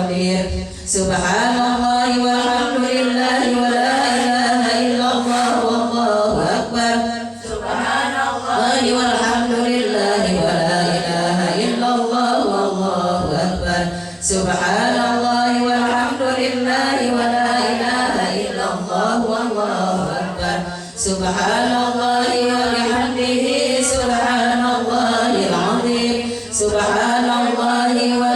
qadir. Subhanallah walhamdulillah wa la ilaha illallah wallahu akbar. Subhanallah walhamdulillah wa la ilaha illallah wallahu akbar. Subhanallah walhamdulillah wa la ilaha illallah wallahu akbar. Subhanallah wa bihamdihi subhanallahil azim. Subhanallah wa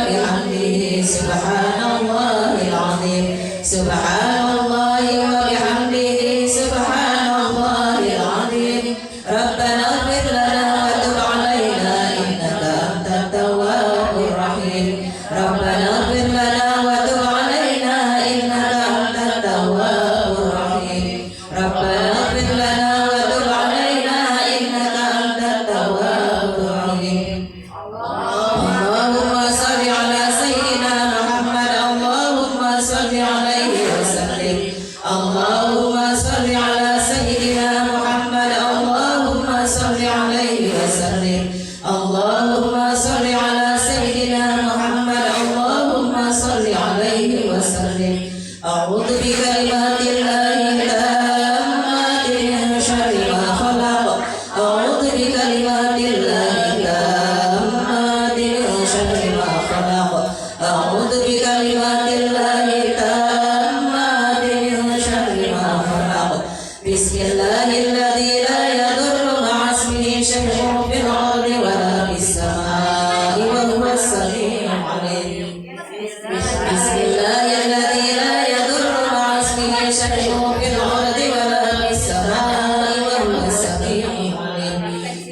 bihamdihi subhanallahil azim. Subhanallah wa bihamdihi subhanallahil azim. Rabbana ighfir lana wa tub 'alaina innaka antat tawwabur rahim. Rabbana ighfir lana wa tub 'alaina innaka antat tawwabur rahim. Rabbana ighfir lana wa tub 'alaina innaka antat tawwabur rahim. Allahumma shalli ala sayyidina Muhammad. Allahumma shalli alaihi wasallim. Allahumma shalli ala sayyidina Muhammad. Allahumma shalli alaihi wasallim. Allahumma shalli ala sayyidina Muhammad. Allahumma shalli alaihi wasallim. A'udzu bi kalimatillahi tammati min syarri ma khalaq. A'udzu bi kalimatillahi tammati min syarri ma khalaq. A'udzu bi kalimatillahi tammati min syarri ma khalaq. Bismillahilladzi la yadurru ma'a ismihi syai'un fil ardi wa la fis samaa'i wa huwas samii'ul 'aliim. Bismillahilladzi la yadurru ma'a ismihi syai'un fil ardi wa la fis samaa'i wa huwas samii'ul 'aliim.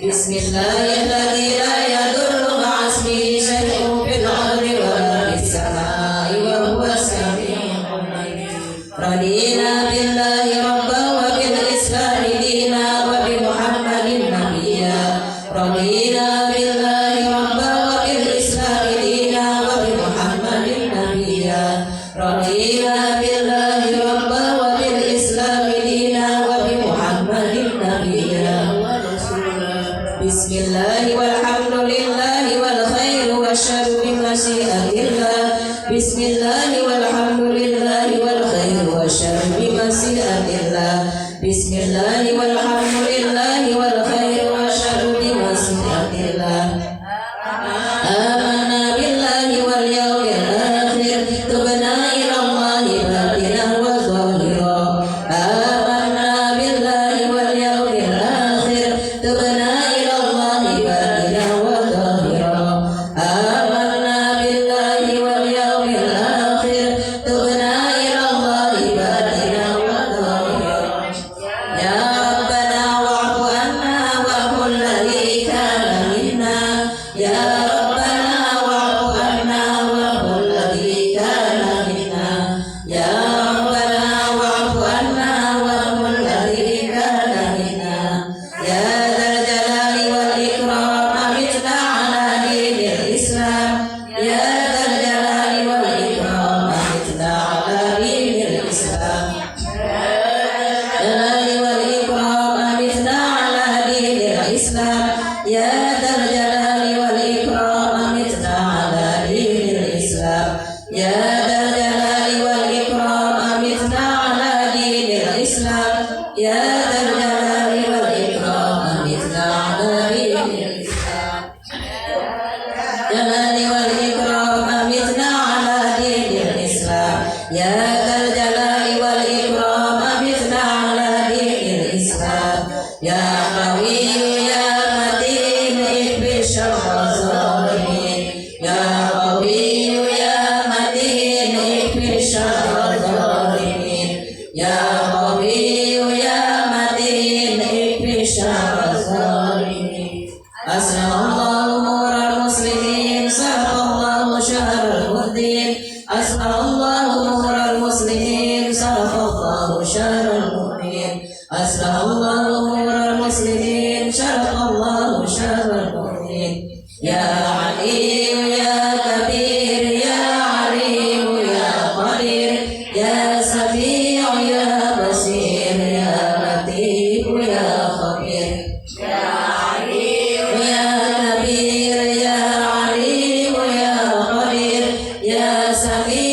Bismillahilladzi la yadurru ma'a ismihi syai'un fil ardi wa la fis samaa'i wa huwas samii'ul 'aliim. Radina billahi rabban wa bil islami dinan wa bi Muhammadin nabiyya. Radina billahi rabban wa bil islami dinan wa bi Muhammadin nabiyya. Radina billahi rabban wa bil islami dinan wa bi Muhammadin nabiyya. Bismillah walhamdulillah wal khairu wasyarru bi masyiatillah. Bismillah walhamdulillah wal khairu wasyarru bi masyiatillah. Bismillah walhamdulillah wal khairu wasyarru bi masyiatillah. Amanna billahi wal yawmil akhir. Tubna ila Allahi batinan wa zahira. Amanna billahi wal yawmil akhir. Tubna ila Allahi batinan wa zahira. Amanna billahi wal yawmil akhir. Tubna ila Allahi batinan wa zahira. Ya Rabbana wa'fu anna wa kulli kana minna. Ya Rabbana wa'fu anna wa kulli kana minna. Ya Rabbana wa'fu anna wa kulli kana minna. Ya dzal jalali wal ikram amitna ala dinil Islam. Ya dzal jalali wal ikram amitna ala dinil Islam. Jalali wal ikram amitna ala dinil Islam. Ya dzal jalali wal ikram amitna ala dinil Islam. Ya dzal jalali wal ikram amitna ala dinil Islam. Ya dzal jalali wal ikram amitna ala dinil Islam. Jalali wal ikram amitna ala dinil Islam. Ya dzal jalali wal ikram amitna ala dinil Islam. Ya Qawiyyu ya Matin ikfi syarra zalimin. Ya Qawiyyu ya Matin ikfi syarra zalimin. Ya Qawiyyu ya Matin ikfi syarra zalimin. As'alullahu umral muslimin. Sarafallahu syahral muddin. As'alullahu umral muslimin. Sarafallahu syahral muddin. As'alullahu umral muslimin. Sarafallahu syahral muddin. Ya Alim ya Kabir ya Alim ya Qadir. Ya Sami'u ya Basir ya Latif ya Khabir. Ya Alim ya Kabir ya Alim ya Qadir. Ya Sami'u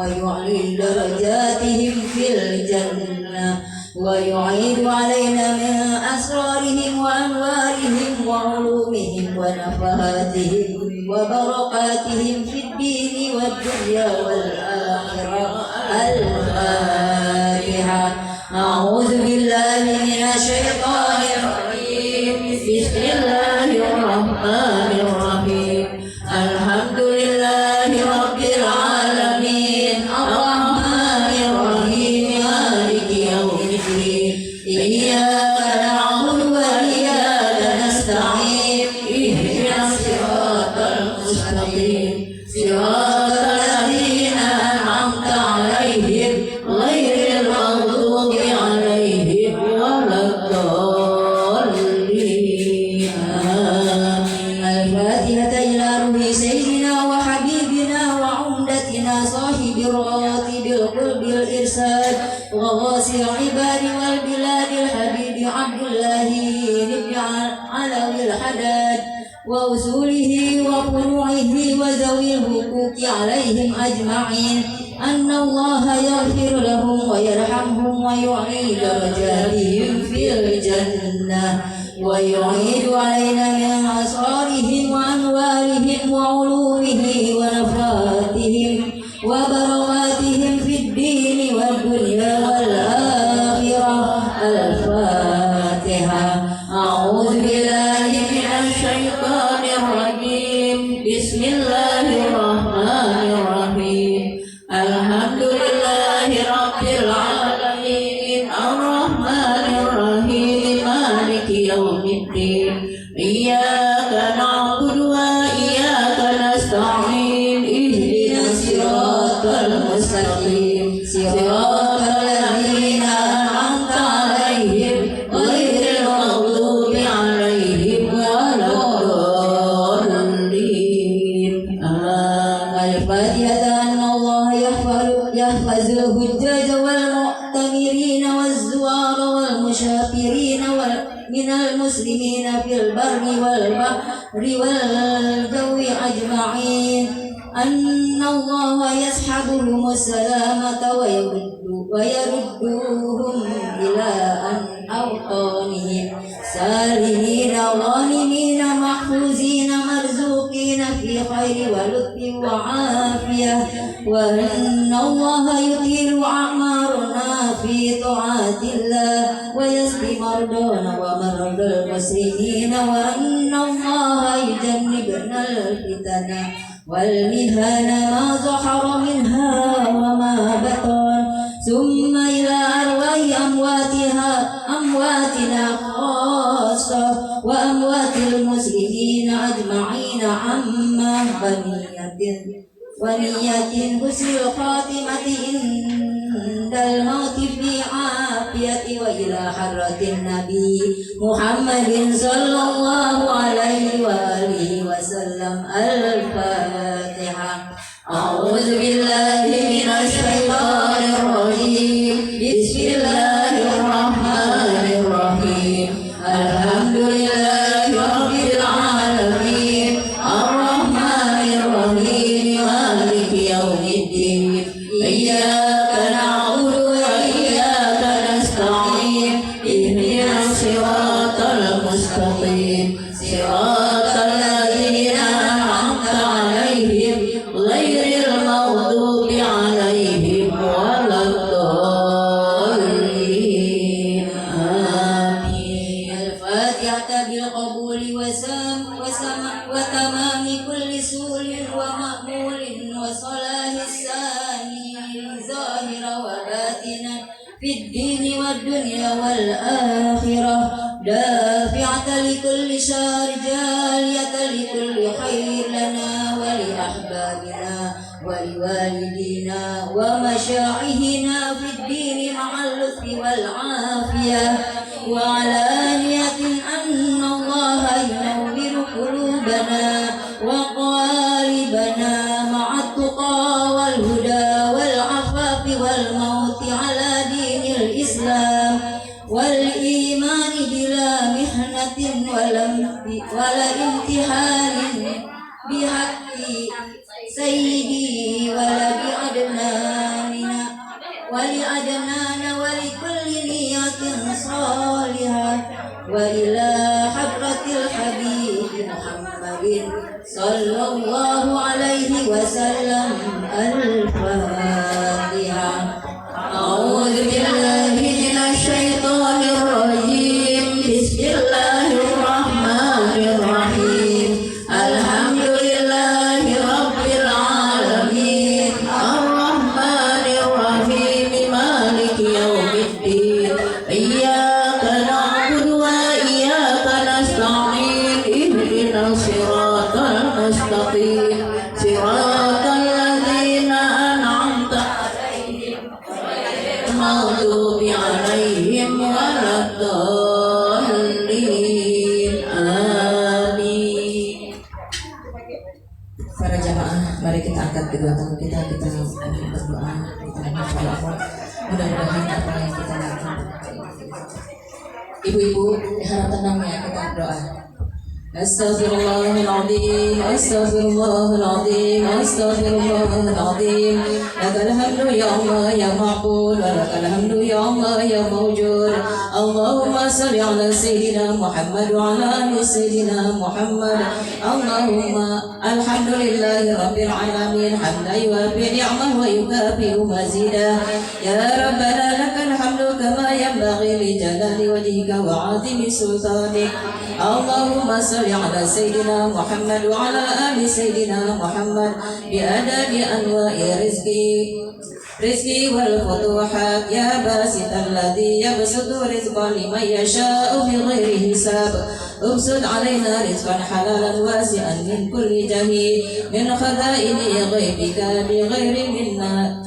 ويعلي درجاتهم في الجنة ويعيد علينا من أسرارهم وأنوارهم وعلومهم ونفحاتهم وبركاتهم في الدين والدنيا والآخرة. الفاتحة. أعوذ بالله من الشيطان الرجيم. بسم الله الرحمن الرحيم. الحمد لله رب العالمين الرحمن الرحيم مالك يوم الدين إياك نعبد وإياك نستعين اهدنا الصراط المستقيم صراط الذين أنعمت عليهم غير المغضوب عليهم ولا الضالين. الفاتحة إلى روح سيدنا وحبيبنا وعمدتنا صاحب الراتب القلب الإرسال وغاص العباد والبلاد الحبيب عبد الله بن علوي الحداد وأصوله وفروعه وذوي الحقوق عليهم أجمعين أن الله يغفر لهم ويرحمهم ويعلي درجاتهم في الجنة ويعيد علينا من أسرارهم وأنوارهم وعلومه ونفحاتهم وبركاتهم في الدين والدنيا والآخرة. الفاتحة. أعوذ بالله من الشيطان الرجيم. بسم الله الرحمن الرحيم. الحمد لله رب العالمين الرحمن الرحيم مالك يوم الدين إياك نعبد وإياك نستعين اهدنا الصراط المستقيم صراط الذين أنعمت عليهم غير المغضوب عليهم ولا الضالين. الفاتحة. أن الله يحفظ الحجاج والمعتمرين والزوار والمسافرين من المسلمين في البر والبحر والجو أجمعين. أن الله يسحبهم السلامة ويردوهم إلى أوطانهم سالمين غانمين محفوظين مرزوقين في خير ولطف وعافية. وأن الله يطيل أعمارنا في طاعة الله ويسقي مرضانا ومرضى المسلمين. وأن الله يجنبنا الفتن والمهان ما ظهر منها وما بطن. ثم إلى أرواح أمواتنا خاصة وأموات المسلمين أجمعين عما ونية حسن الخاتمة عند الموت في عافية. وإلى حضرة النبي محمد صلى الله عليه وآله وسلم. الفاتحة. أعوذ بالله من الشيطان الرجيم. بسم الله الرحمن الرحيم. الحمد لله رب العالمين الرحمن الرحيم مالك يوم الدين إياك نعبد وإياك نستعين اهدنا الصراط المستقيم صراط الذين أنعمت عليهم غير المغضوب عليهم ولا الضالين. آمين. الفاتحة بالقبول وتمام كل سور ومأمول وصلاح الثاني ظاهرا وباطنا في الدين والدنيا والآخرة. دافعة لكل شر جالية لكل خير لنا ولأحبابنا ولوالدينا ومشايخنا في الدين مع اللطف والعافية. وعلانية أن الله ينور قلوبنا وقالبنا مع التقى والهدى والعفاف والموت على دين الإسلام والإيمان بلا محنة ولا امتحان بحق سيدي ولد عدنان عدنان ولكل نية صالحة وإلى حضرة الحبيب محمد صلى الله عليه وسلم الفاتحة. أعوذ بالله من الشيطان الرجيم. بسم الله الرحمن الرحيم. الحمد لله رب العالمين الرحمن الرحيم مالك يوم الدين. إياك نعبد وإياك نستعين. اهدنا الصراط المستقيم صراط الذين أنعمت عليهم غير المغضوب عليهم ولا الضالين. آمين. Para jamaah, mari kita angkat kedua tangan kita berdoa, kita minta Allah. Mudah-mudahan apa yang kita lakukan. Ibu-ibu, harap tenangnya kita berdoa. Astaghfirullahaladzim, astaghfirullahaladzim, astaghfirullahaladzim. Lakal hamdu ya Allah ya ma'bud, wa lakal hamdu ya Allah ya mawjud. Allahumma salli ala Sayyidina Muhammad wa ala ali Sayyidina Muhammad. Allahumma alhamdulillahi rabbil alamin, hamdan yuwafi ni'mah wa yukafi'u mazidah. Ya Rabbana lakal hamdu kama yanbaghi li jalali wajhika wa 'azimi sultanik. Allahumma salli ala Sayyidina Muhammad wa ala ali Sayyidina Muhammad biadadi anwa'i rizki wal futuhat. Ya basital ladhi yabsutu rizqa liman yasha'u bi ghairi hisab. Ubsud alaina rizqan halalan wasi'an min kulli jahi min khaza'ini ghaibika bi ghairi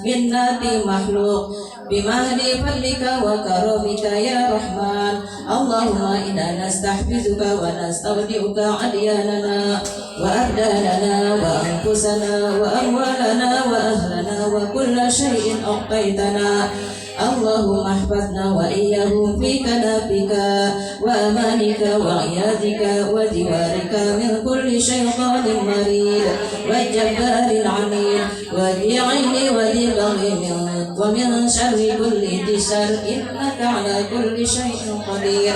minnati makhluk bimahdi fadlika wa karamika ya Rahman. Allahumma inna nastahfizuka wa nastawdi'uka adyanana wa abdanana wa anfusana wa amwalana wa ahlana wa kulla syai'in aqtaitana. Allahumma ahfadna wa iyyahum fi kanafika wa amanika wa iyadika wa jiwarika min kulli syaitanin marid wa jabbarin anid wa di'ini wa dibaghi wa min syarri kulli disar innaka ala kulli syai'in qadir.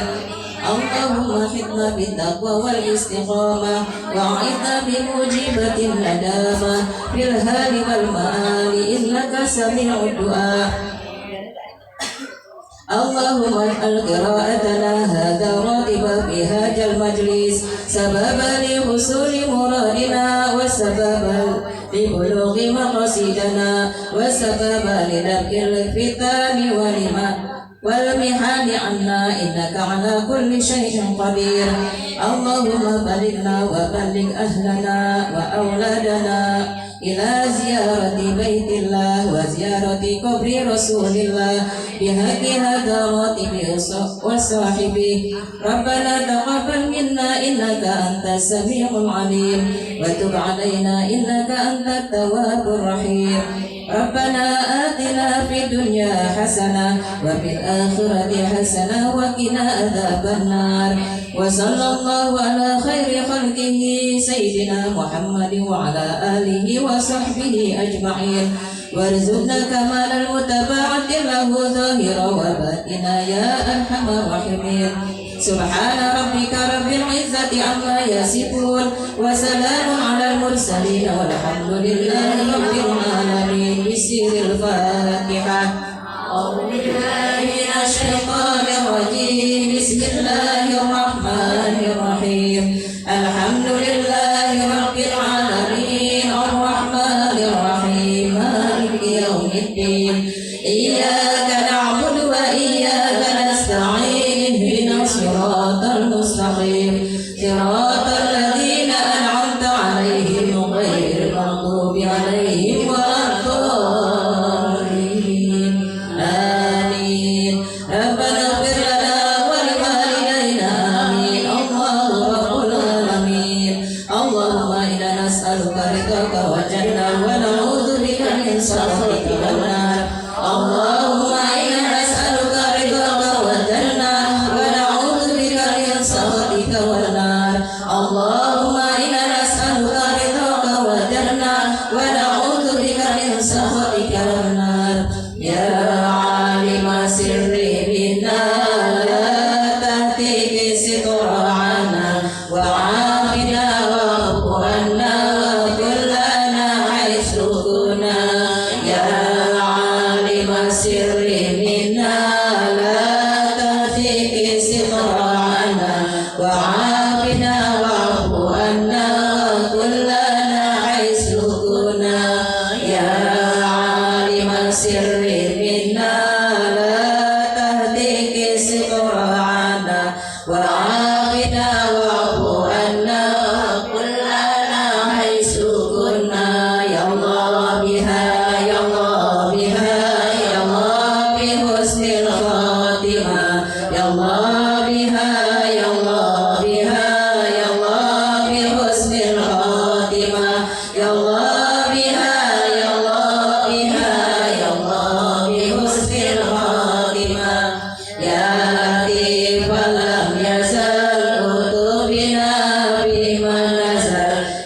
Allahumma hidna bittaqwa wal istiqamah wa a'idna bimujibatin nadamah fil hali wal ma'ali innaka sami'ud du'a. Allahumma ij'al qira'atana hadha ratiba fi hadzal majlis sababan li husuli muradina wa sababan li bulughi maqasidana wa sababan li darkil fitani wal mihani anna innaka ala kulli syai'in qadir. Allahumma balighna wa baligh ahlana wa auladana ila ziyarati baitillah wa ziyarati qabri rasulillah bihaqi hadha ratibi wa sahibi. Rabbana taqabbal minna innaka antas sami'ul alim wa tub alaina innaka antat tawwabur rahim. Rabbana atina fid dunya hasanah wa fil akhirati hasanah wa qina adzaban nar. Wa sallallahu ala khairi khalqihi sayyidina Muhammadin wa ala alihi wa sahbihi ajma'in. Warzuqna kamalal mutaba'ati lahu zahira wa batina ya arhamar rahimin. Subhana rabbika rabbil izzati amma yasifun wa salamun alal mursalin walhamdulillahi rabbil alamin. Bismillahil Fatihah. A'udzu billahi minasy syaithanir rajim. Bismillahirrahmanirrahim. Alhamdulillahi rabbil alamin arrahmanir rahim maliki yaumiddin. Iyyaka na'budu wa iyyaka nasta'in. Ihdinas siratal mustaqim siratal ladzina an'amta 'alaihim ghairil maghdubi 'alaihim waladdallin. Amin. Rabbana ighfir lana wa liwalidayna. Amin. Allahu rabbul alamin. Allahumma inna nas'aluka ridhaka wa jannah wa na'udzu bika min sakhatika wan nar. Allahumma inna nas'aluka ridhaka wa jannah wa na'udzu bika min sakhatika wan nar. Allahumma inna nas'aluka ridhaka wa jannah wa na'udzu bika min sakhatika wan nar. Ya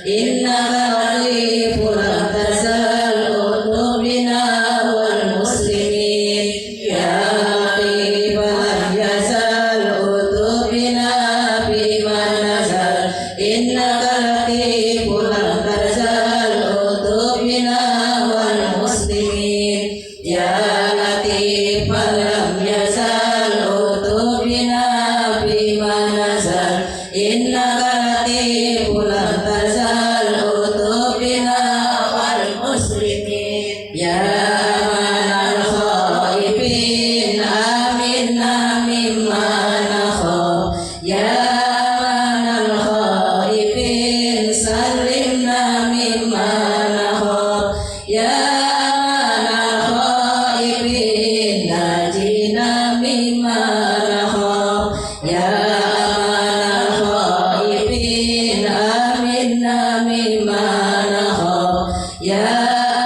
إنك لطيف لا تزال قلوبنا والمسلمين يا لطيف لم يزال قلوبنا بما نزل إنك لطيف لا تزال قلوبنا والمسلمين يا لطيف لم يزال قلوبنا بما نزل إنك لطيف لا تزال قلوبنا والمسلمين يا أمان الخائفين آمنا مما نخاف يا أمان الخائفين سلمنا مما نخاف يا أمان الخائفين ناجينا مما نخاف يا أمان الخائفين آمنا مما نخاف يا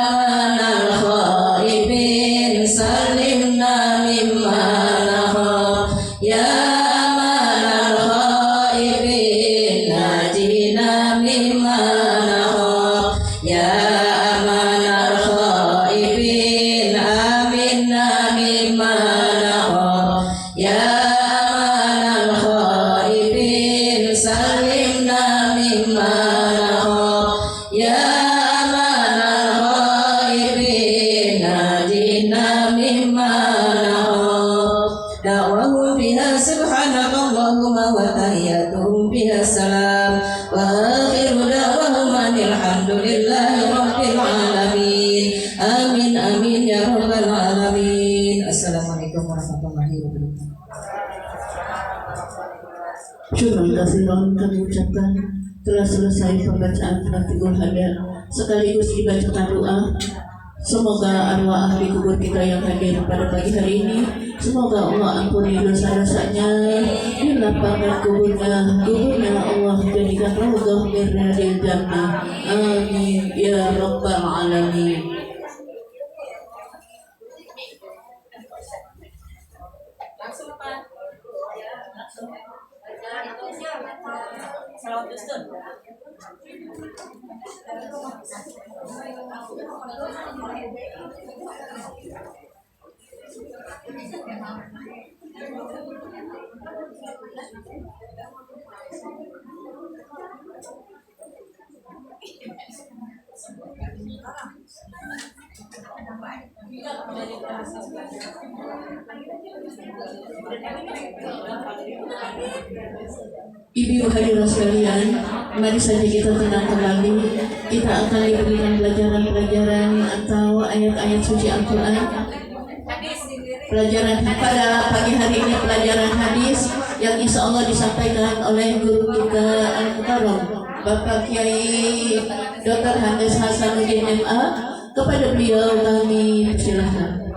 أمان الخائفين سلمنا مما نخاف يا أمان الخائفين ناجينا مما نخاف يا أمان الخائفين آمنا مما نخاف يا أمان الخائفين سلمنا مما نخاف يا أمان الخائفين ناجينا مما نخاف دعوهم بها سبحانك اللهم وتحياتهم بها السلام وآخر دعوهم أن الحمد لله رب العالمين آمين آمين يا رب العالمين. Assalamualaikum warahmatullahi wabarakatuh. Terima kasih kami ucapkan telah selesai pembacaan Fatihul Hadar sekaligus dibacakan doa. Semoga arwah ahli kubur kita yang hadir pada pagi hari ini, semoga Allah ampuni dosa-dosanya, dilapangkan kuburnya Allah jadikan raudhah min riyadil jannah. Amin ya rabbal alamin. Ibu hadirin sekalian, mari saja kita tenang kembali. Kita akan diberikan pelajaran-pelajaran atau ayat-ayat suci Al-Quran. Pelajaran pada pagi hari ini pelajaran hadis yang insya Allah disampaikan oleh guru kita Al-Mukarram Bapak Kiai Dr. Handes Hasanuddin MA. Kepada beliau kami persilahkan.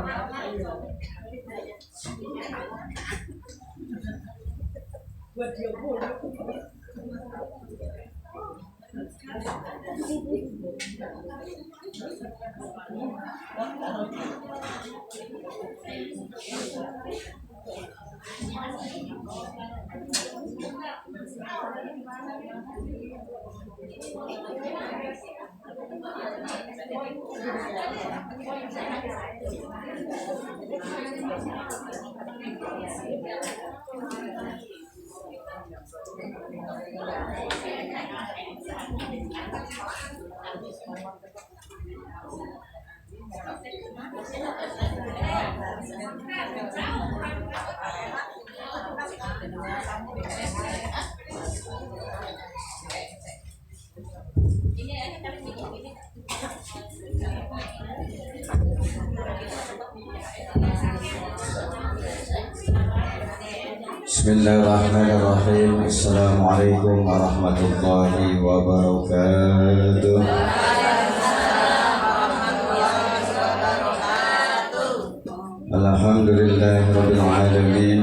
Bismillahirrahmanirrahim. Assalamualaikum warahmatullahi wabarakatuh. Alhamdulillahirabbil alamin.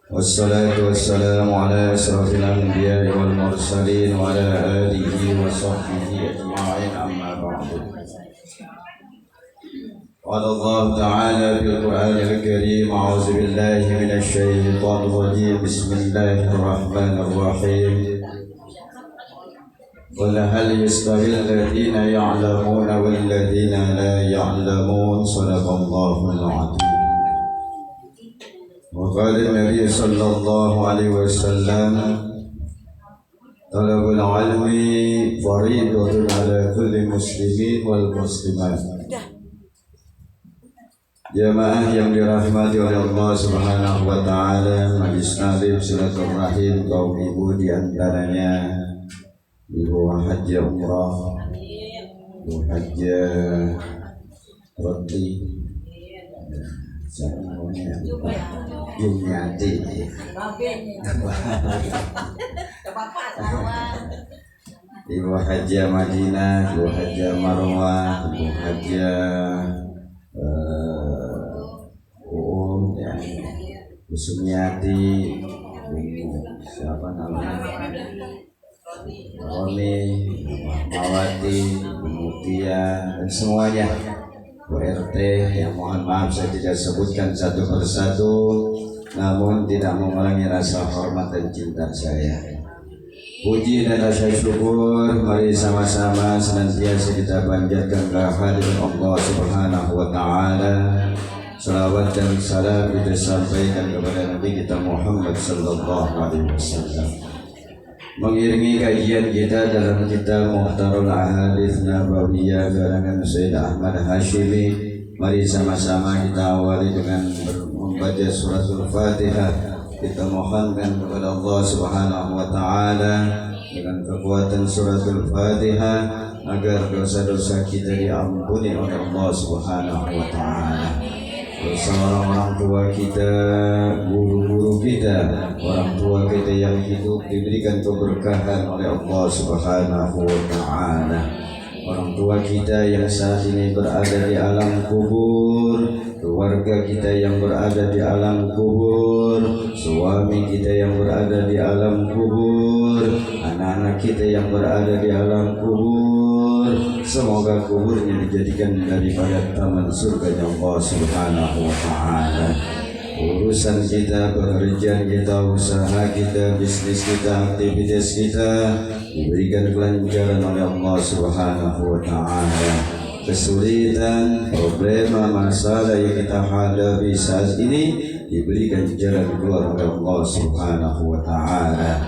Wassalatu wassalamu ala asyrafil anbiya'i wal mursalin wa ala alihi wa sahbihi ajma'in, amma ba'du. قال الله تعالى في القرآن الكريم: أعوذ بالله من الشيطان الرجيم، بسم الله الرحمن الرحيم. قل هل يستوي الذين يعلمون والذين لا يعلمون صدق الله العظيم. وقال النبي صلى الله عليه وسلم طلب العلم فريضة على كل مسلم والمسلمات. Jamaah yang dirahmati oleh Allah Subhanahu wa taala, majlis taklim silaturahim kaum ibu di antaranya Ibu Haji Umrah, Ibu Haji Roti, Yumyati, Ibu Haji Madinah, Ibu Haji Marwah, Ibu Haji Ibu Sumiati, siapa namanya? Roni, Mawati, Mutia, dan semuanya Bu RT yang mohon maaf saya tidak sebutkan satu persatu, namun tidak mengurangi rasa hormat dan cinta saya. Puji dan rasa syukur mari sama-sama senantiasa kita panjatkan kehadiran Allah Subhanahu wa taala. Salawat dan salam kita sampaikan kepada Nabi kita Muhammad sallallahu alaihi wasallam. Mengiringi kajian kita dalam kitab Muhtarul Ahadits Nabawiyah karangan Sayyid Ahmad Hashimi, mari sama-sama kita awali dengan membaca suratul Fatihah. Kita mohonkan kepada Allah Subhanahu wa taala dengan kekuatan suratul Fatihah agar dosa-dosa kita diampuni oleh Allah Subhanahu wa taala. Dosa orang tua kita, guru-guru kita, orang tua kita yang hidup diberikan keberkahan oleh Allah Subhanahu wa taala. Orang tua kita yang saat ini berada di alam kubur, keluarga kita yang berada di alam kubur, suami kita yang berada di alam kubur, anak-anak kita yang berada di alam kubur, semoga kuburnya dijadikan daripada taman surga Allah Subhanahu wa taala. Urusan kita, pekerjaan kita, usaha kita, bisnis kita, aktivitas kita diberikan kelancaran oleh Allah Subhanahu wa taala. Kesulitan, problema, masalah yang kita hadapi saat ini diberikan jalan keluar oleh Allah Subhanahu wa taala.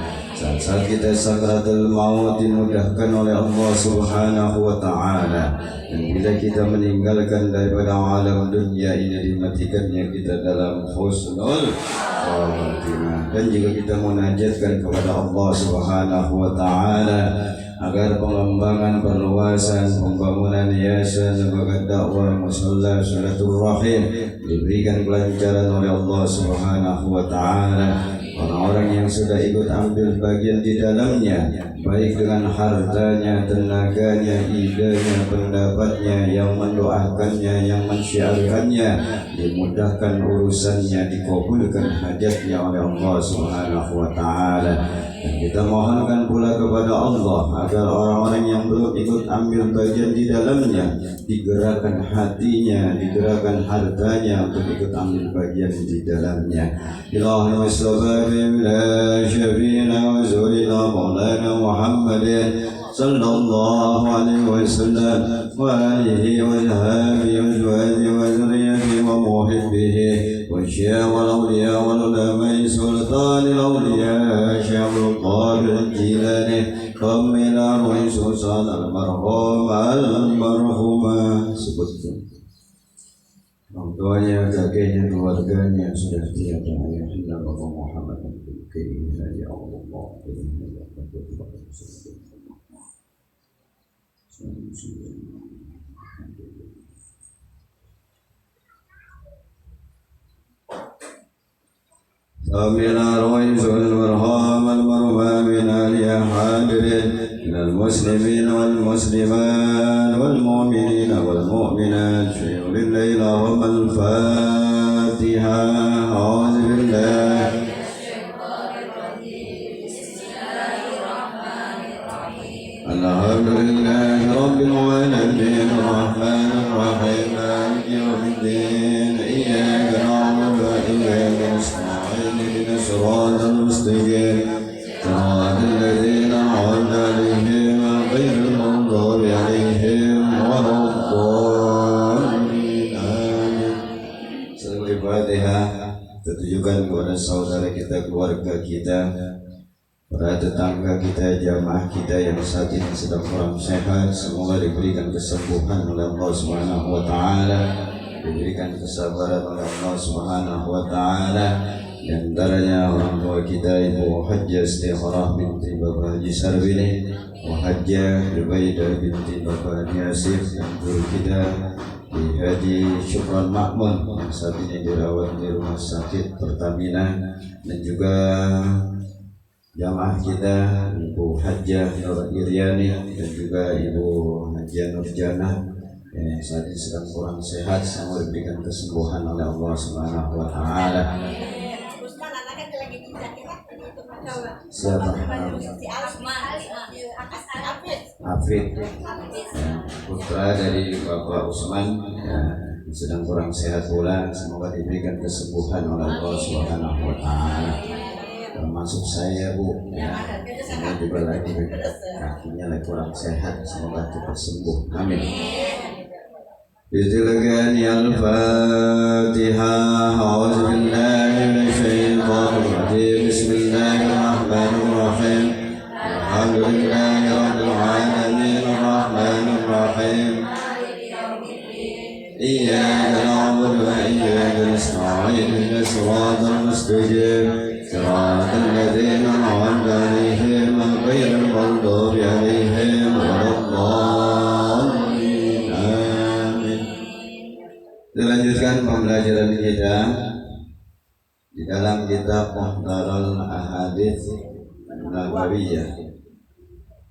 Saat kita sakratul maut dimudahkan oleh Allah Subhanahu wa taala. Dan bila kita meninggalkan daripada alam dunia ini dimatikannya kita dalam husnul khatimah. Dan juga kita munajatkan kepada Allah Subhanahu wa taala agar pengembangan, perluasan, pembangunan yayasan lembaga dakwah musalla silaturahim diberikan kelancaran oleh Allah Subhanahu wa taala. Orang-orang yang sudah ikut ambil bagian di dalamnya, baik dengan hartanya, tenaganya, idenya, pendapatnya, yang mendoakannya, yang mensyiarkannya, dimudahkan urusannya, dikabulkan hajatnya oleh Allah Subhanahu wa taala. Dan kita mohonkan pula kepada Allah agar orang-orang yang belum ikut ambil bagian di dalamnya digerakkan hatinya, digerakkan hartanya untuk ikut ambil bagian di dalamnya. Illahumma shalli ala syafiina wa zulina maulana Muhammadin sallallahu alaihi wasallam wa alihi wa sahbihi wa azwajihi wa dzurriyyatihi wa muhibbihi wa syawal awliya wal ulama sultanil awliya syaikhul qadir jilani kamila wa susan al-marhumah. Sebutkan orang tuanya, kakeknya, keluarganya sudah tiada ayah illa Bapak Muhammad al-Karim ya Allah. Amina roizul marham al-marhum min al-hadirin min al-muslimin wal-muslimat wal-mu'minin wal-mu'minat fi al-layla wa al-fatiha. A'udzu billahi alhamdulillahi rabbil alamin ar-rahmanir rahim maliki yawmiddin iyyaka na'budu wa iyyaka nasta'in ihdinas siratal mustaqim siratal ladzina an'amta 'alaihim Tertujukan kepada saudara kita, keluarga kita, para tetangga kita, jamaah kita yang saat ini sedang kurang sehat. Semoga diberikan kesembuhan oleh Allah Subhanahu wa taala, diberikan kesabaran oleh Allah Subhanahu wa taala. Di antaranya orang tua kita Ibu Hajjah Istikharah binti Bapak Haji Sarbini, Hajjah Ubaidah binti Bapak Haji Asif, dan guru kita Di Haji Syukran Makmun yang saat ini dirawat di rumah sakit Pertamina, dan juga jamaah kita Ibu Hajjah Nur Iryani dan juga Ibu Hajjah Nurjana yang saat ini sedang kurang sehat. Semoga diberikan kesembuhan oleh Allah Subhanahu wa taala. Siapa? Afid, putra dari Bapak Usman, sedang kurang sehat pula. Semoga diberikan kesembuhan oleh Allah Subhanahu wa taala. Termasuk saya, Bu, saya juga lagi kakinya lagi kurang sehat. Semoga cepat sembuh. Amin. Bismillahirrahmanirrahim. Al-Fatihah. A'udzubillahi minasyaitonir rajim. Bismillahirrahmanirrahim. Alhamdulillahi rabbil alamin. Arrahmanir rahim. Iyyaka na'budu wa iyyaka nasta'in. Ihdinas siratal mustaqim. Siratal ladzina an'amta 'alaihim ghairil maghdubi 'alaihim waladdallin. Amin. Dilanjutkan pembelajaran kita di dalam kitab Muhtarul Ahadits Nabawiyah,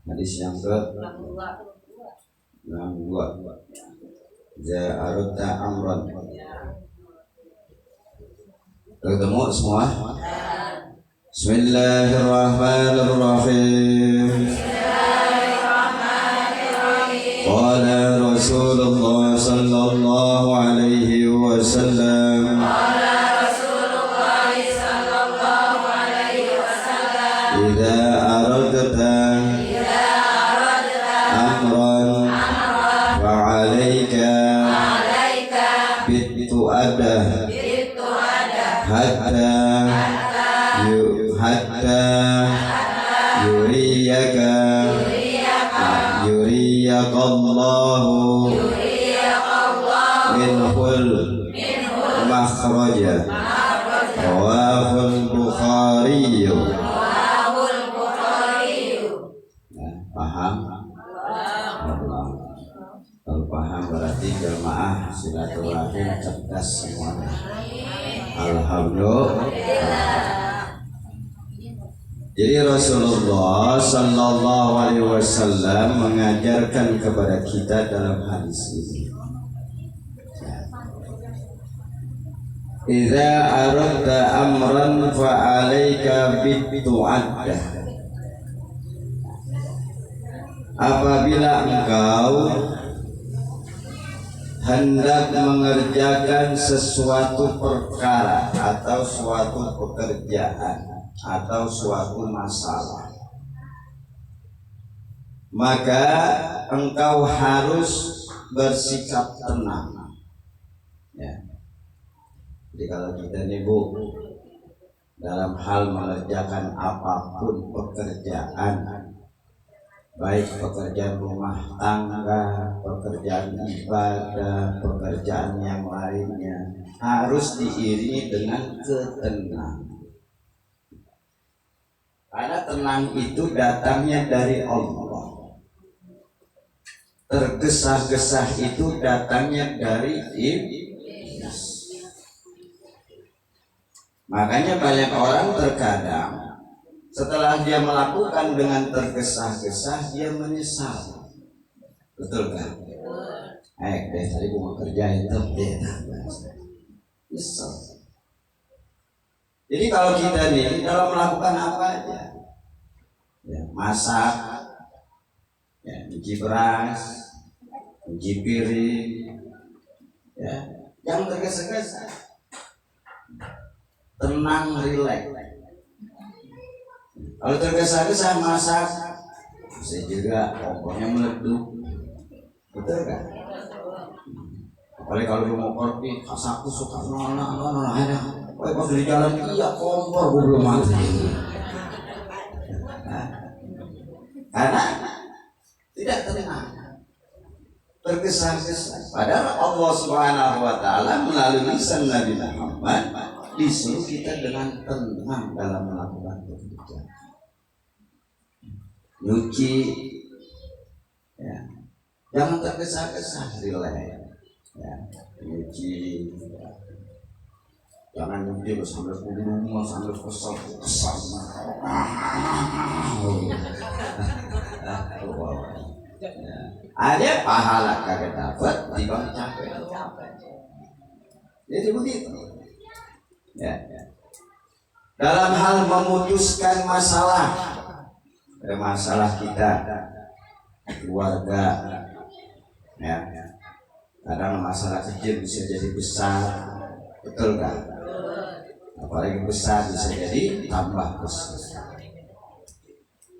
hadis yang ke-62. Ja'arutta amran. Ketemu semua? Bismillahirrahmanirrahim. Qala Rasulullah sallallahu alaihi wasallam. Idza aradta amran fa'alaika bitu'adah hatta yuriyaqallahu minhul makhraja. Rawahul Bukhari. Paham? Kalau paham berarti jemaah silaturahim cerdas semuanya. Alhamdulillah. Jadi Rasulullah sallallahu alaihi wasallam mengajarkan kepada kita dalam hadis ini. Idza aradta amran fa'alaika bitu'addah. Apabila engkau hendak mengerjakan sesuatu perkara atau suatu pekerjaan atau suatu masalah, maka engkau harus bersikap tenang. Ya. Jadi kalau kita nih, Bu, dalam hal mengerjakan apapun pekerjaan, baik pekerjaan rumah tangga, pekerjaan ibadah, pekerjaan yang lainnya, harus diiringi dengan ketenangan. Karena tenang itu datangnya dari Allah. Tergesa-gesa itu datangnya dari iblis. Makanya banyak orang terkadang setelah dia melakukan dengan tergesa-gesa, dia menyesal. Betul kan? Deh tadi gue mau kerjain tuh, nyesel. Jadi kalau kita nih dalam melakukan apa aja, ya, masak, ya, nyuci beras, nyuci piring, ya, jangan tergesa-gesa, tenang, rileks. Kalau tergesa-gesa masak, bisa juga kompornya meleduk, betul kan? Apalagi kalau mau kopi, kasakku suka nona, pas di jalan iya kompor gue belum mati. Nah, karena tidak tenang, tergesa-gesa. Padahal Allah Subhanahu wa Ta'ala melalui lisan Nabi Muhammad disuruh kita dengan tenang dalam melakukan pekerjaan. Nyuci, ya, jangan tergesa-gesa, relax, ya, nyuci, ya. Jangan nyuci sambil kudu sambil kesal. Ada pahala kagak dapat, dibang capek. Jadi begitu. Ya. Dalam hal memutuskan masalah, ada masalah kita keluarga, ya. Kadang masalah kecil bisa jadi besar, betul kan? Apalagi besar bisa jadi tambah besar.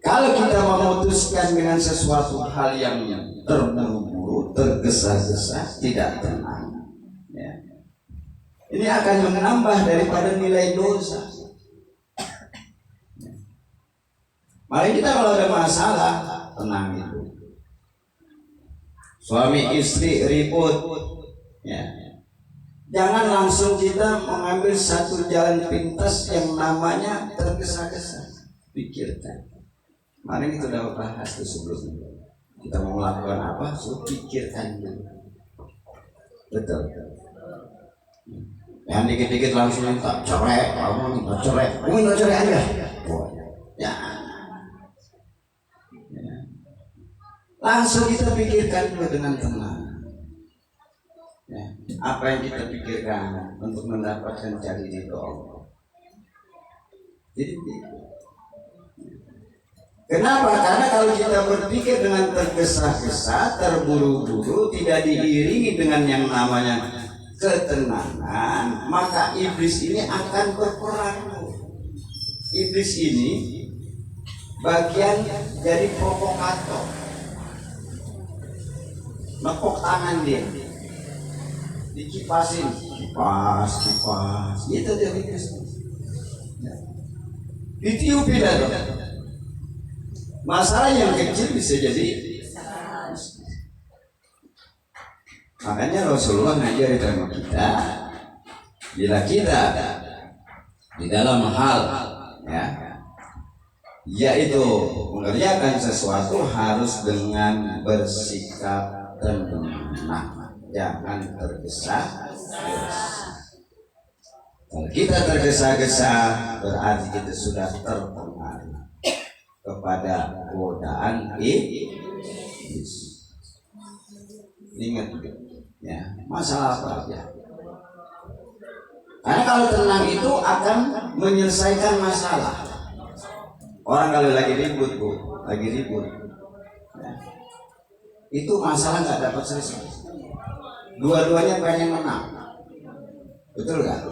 Kalau kita memutuskan dengan sesuatu hal yang terburu-buru, tergesa-gesa, tidak tenang, ya, ini akan menambah daripada nilai dosa. Mari kita kalau ada masalah, tenang itu. Suami istri ribut, ya, jangan langsung kita mengambil satu jalan pintas yang namanya tergesa-gesa. Pikirkan. Mari kita udah bahas itu sebelumnya. Kita mau melakukan apa? So, pikirkan dulu. Betul. Yang dikit-dikit langsung minta cerai, kamu minta cerai, kamu minta cerai aja. Ya. Langsung kita pikirkan dulu dengan tenang. Ya. Apa yang kita pikirkan untuk mendapatkan cari ridho Allah. Jadi kenapa? Karena kalau kita berpikir dengan tergesa-gesa, terburu-buru, tidak diiringi dengan yang namanya ketenangan, maka iblis ini akan berperang. Iblis ini bagian jadi provokator, nepok tangan dia, dikipasin, kipas, itu dia iblis. Ditiupin aja. Masalah yang kecil bisa jadi. Makanya Rasulullah ngajari sama kita, bila kita di dalam hal, ya, yaitu mengerjakan sesuatu harus dengan bersikap tenang, jangan tergesa-gesa. Kalau kita tergesa-gesa berarti kita sudah terpengaruh kepada godaan iblis. Ingat ya, masalah apa aja. Karena kalau tenang itu akan menyelesaikan masalah. Orang kalau lagi ribut, ya, itu masalah nggak dapat selesai. Dua-duanya pengen menang, betul nggak?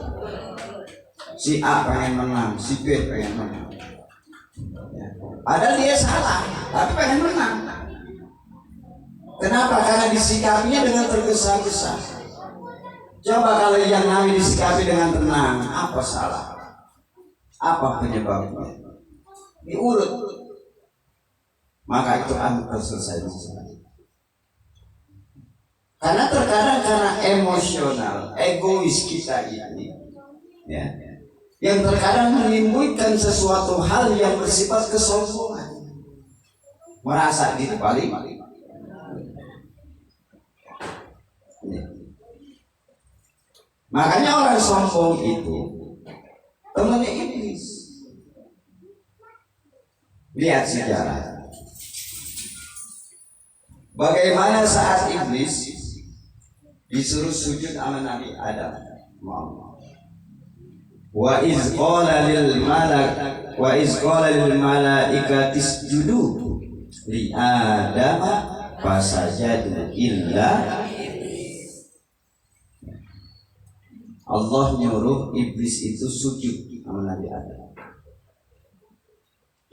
Si A pengen menang, si B pengen menang. Padahal dia salah, tapi pengen menang. Kenapa? Karena disikapinya dengan tergesa-gesa. Coba kalau yang kami disikapi dengan tenang, apa salah? Apa penyebabnya? Diurut. Maka itu akan selesai masalah. Karena terkadang karena emosional, egois kita ini, ya, yang terkadang menimbulkan sesuatu hal yang bersifat kesombongan, merasa diri paling. Makanya orang sombong itu temannya iblis. Lihat sejarah. Bagaimana saat iblis disuruh sujud sama Nabi Adam. Wa iz qala lil malaikati isjudu li Adama fasajadu illa Allah nyuruh iblis itu sujud sama Nabi Adam.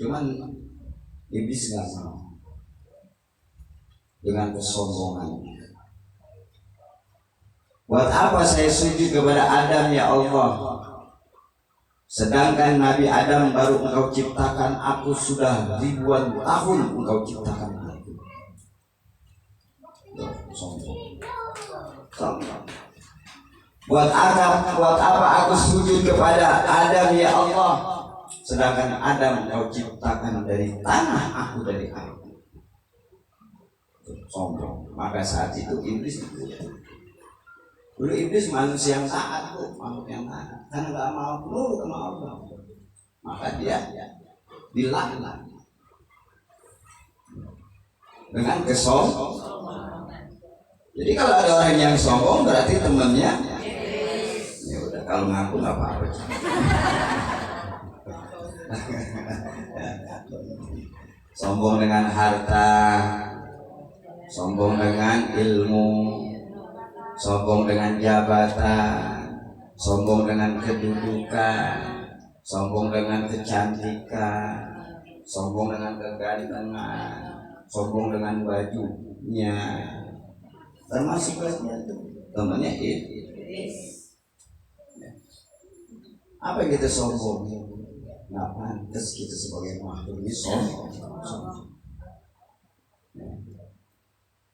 Cuman iblis nggak mau, dengan kesombongan. Buat apa saya sujud kepada Adam ya Allah? Sedangkan Nabi Adam baru engkau ciptakan, aku sudah ribuan tahun engkau ciptakan aku. Sombong. Buat apa aku sujud kepada Adam ya Allah, sedangkan Adam engkau ciptakan dari tanah, aku dari air. Sombong. Maka saat itu iblis dulu iblis manusia yang taat, makhluk yang taat, karena nggak mau nurut sama Allah, maka dia dilaknat dengan kesombongan. Jadi kalau ada orang yang sombong berarti temannya. Ya udah, kalau ngaku nggak apa-apa. Sombong dengan harta, sombong dengan ilmu, sombong dengan jabatan, sombong dengan kedudukan, sombong dengan kecantikan, sombong dengan kegantengan, sombong dengan bajunya, termasuk bajunya itu temannya iblis. Apa yang kita sombong? Nggak pantas kita sebagai makhluk ini sombong.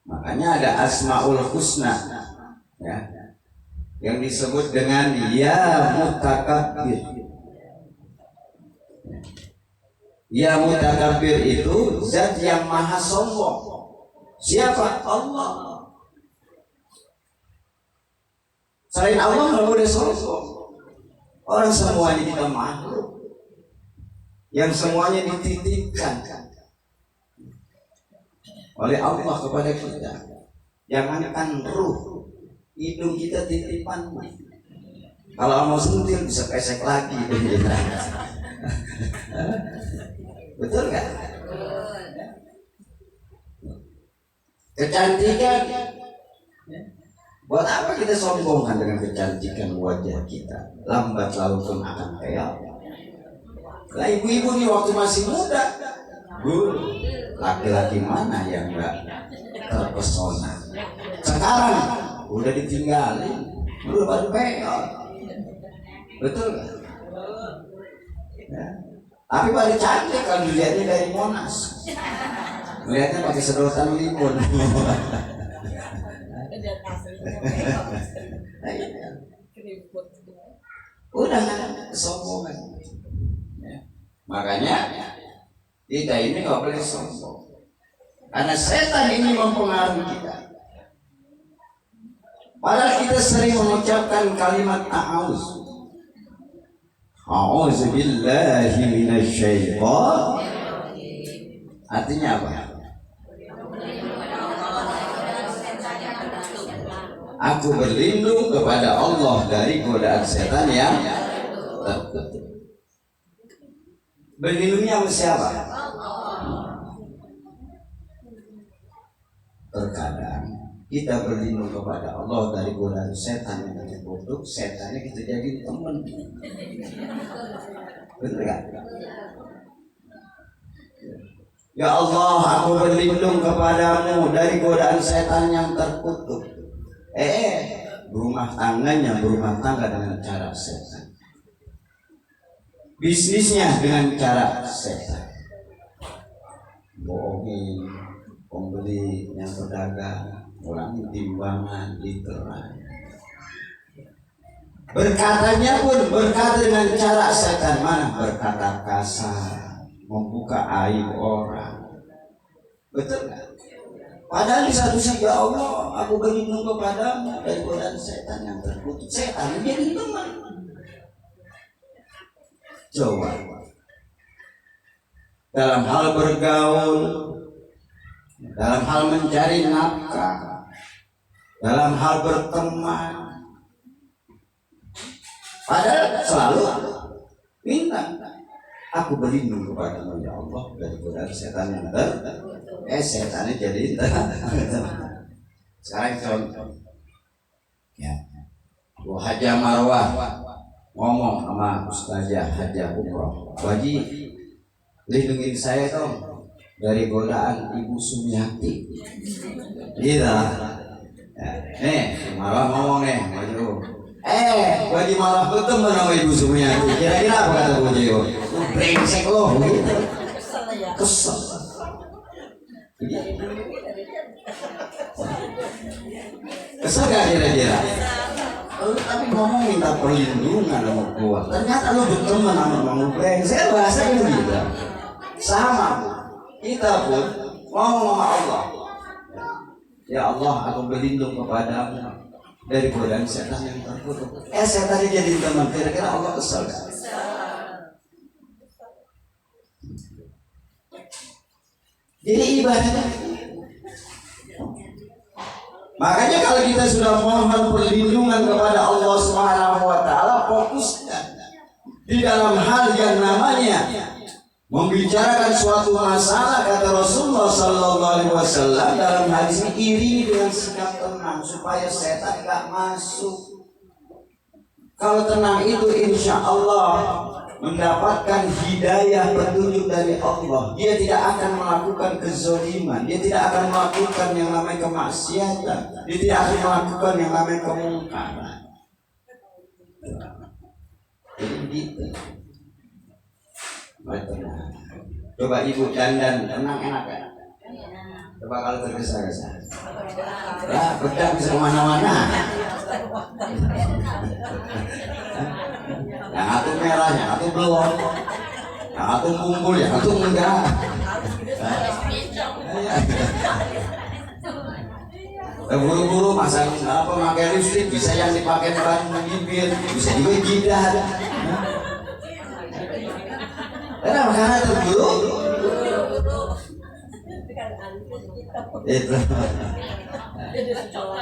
Makanya ada Asmaul Husna, ya, yang disebut dengan ya mutakabbir. Ya mutakabbir itu zat yang maha sombong. Siapa? Allah. Selain Allah nggak boleh sombong. Orang semuanya kita makhluk yang semuanya dititipkan oleh Allah kepada kita. Jangankan ruh, hidung kita titipan. Kalau mau sentil bisa pesek lagi. Betul nggak? Kecantikan. Buat apa kita sombongkan dengan kecantikan wajah kita? Lambat laun pun akan kayak. Lah ibu-ibu nih waktu masih muda, laki-laki mana yang enggak terpesona? Sekarang udah ditinggalin, udah baru peot. Betul nggak? Ya. Tapi paling cantik kalau dilihatnya dari Monas. Melihatnya pakai sedotan limun. Udah kesombongan. Ya. Makanya kita ini nggak boleh sombong, karena setan ini mempengaruhi kita. Padahal kita sering mengucapkan kalimat a'udz. A'udzu billahi minasyaitonir. Artinya apa? Aku berlindung kepada Allah dari godaan setan yang terkutuk. Berlindungnya sama siapa? Terkadang kita berlindung kepada Allah dari godaan setan yang terkutuk, setannya kita jadi teman. Betul gak? Ya Allah, aku berlindung kepadamu dari godaan setan yang terkutuk. Berumah tangga dengan cara setan, bisnisnya dengan cara setan, bohongin pembeli yang pedagang, kurangi timbangan, literan. Berkatanya pun berkata dengan cara setan. Mana? Berkata kasar, membuka aib orang. Betul nggak? Padahal di satu sisi, ya Allah, aku berlindung kepadamu dari godaan setan yang terkutuk. Setan jadi teman. Coba dalam hal bergaul, dalam hal mencari nafkah, dalam hal berteman, padahal selalu minta, aku berlindung kepadamu ya Allah dari godaan setan yang terkutuk. Setannya jadi sekarang contoh ya, Bu Haja Marwah ngomong sama Ustazah Haja Umroh, Haji lindungin saya dong dari godaan Ibu Sumiati. Gitu. Nih Marwah ngomong nih, maju Bagi malah ketemu sama Ibu Sumiati. Kira-kira apa kata Bu Jio? Brengsek lo, gitu. Kesel. Kesel gak kira-kira? Lu tapi ngomong minta perlindungan sama gua. Ternyata lu berteman sama Mang Brengsek. Bahasa gitu. Sama. Kita pun ngomong sama Allah. Ya Allah, aku berlindung kepadamu dari godaan setan yang terkutuk. Setannya jadi teman. Kira-kira Allah kesal gak? Jadi ibadah. Makanya kalau kita sudah mohon perlindungan kepada Allah Subhanahu wa taala, fokuskan di dalam hal yang namanya membicarakan suatu masalah. Kata Rasulullah sallallahu alaihi wasallam dalam hadis ini, iri dengan sikap tenang supaya setan enggak masuk. Kalau tenang itu insya Allah mendapatkan hidayah petunjuk dari Allah. Dia tidak akan melakukan kezaliman, dia tidak akan melakukan yang namanya kemaksiatan, dia tidak akan melakukan yang namanya kemungkaran. Jadi gitu. Tenang. Coba ibu dandan tenang enak kan? Coba kalau tergesa-gesa. Ya, bedak bisa kemana-mana. Yang satu merah, yang satu belum, yang satu kumpul, yang satu enggak. Buru-buru masang apa pakai lipstick, bisa yang dipakai bahan bibir, bisa juga jidat. Karena terburu itu.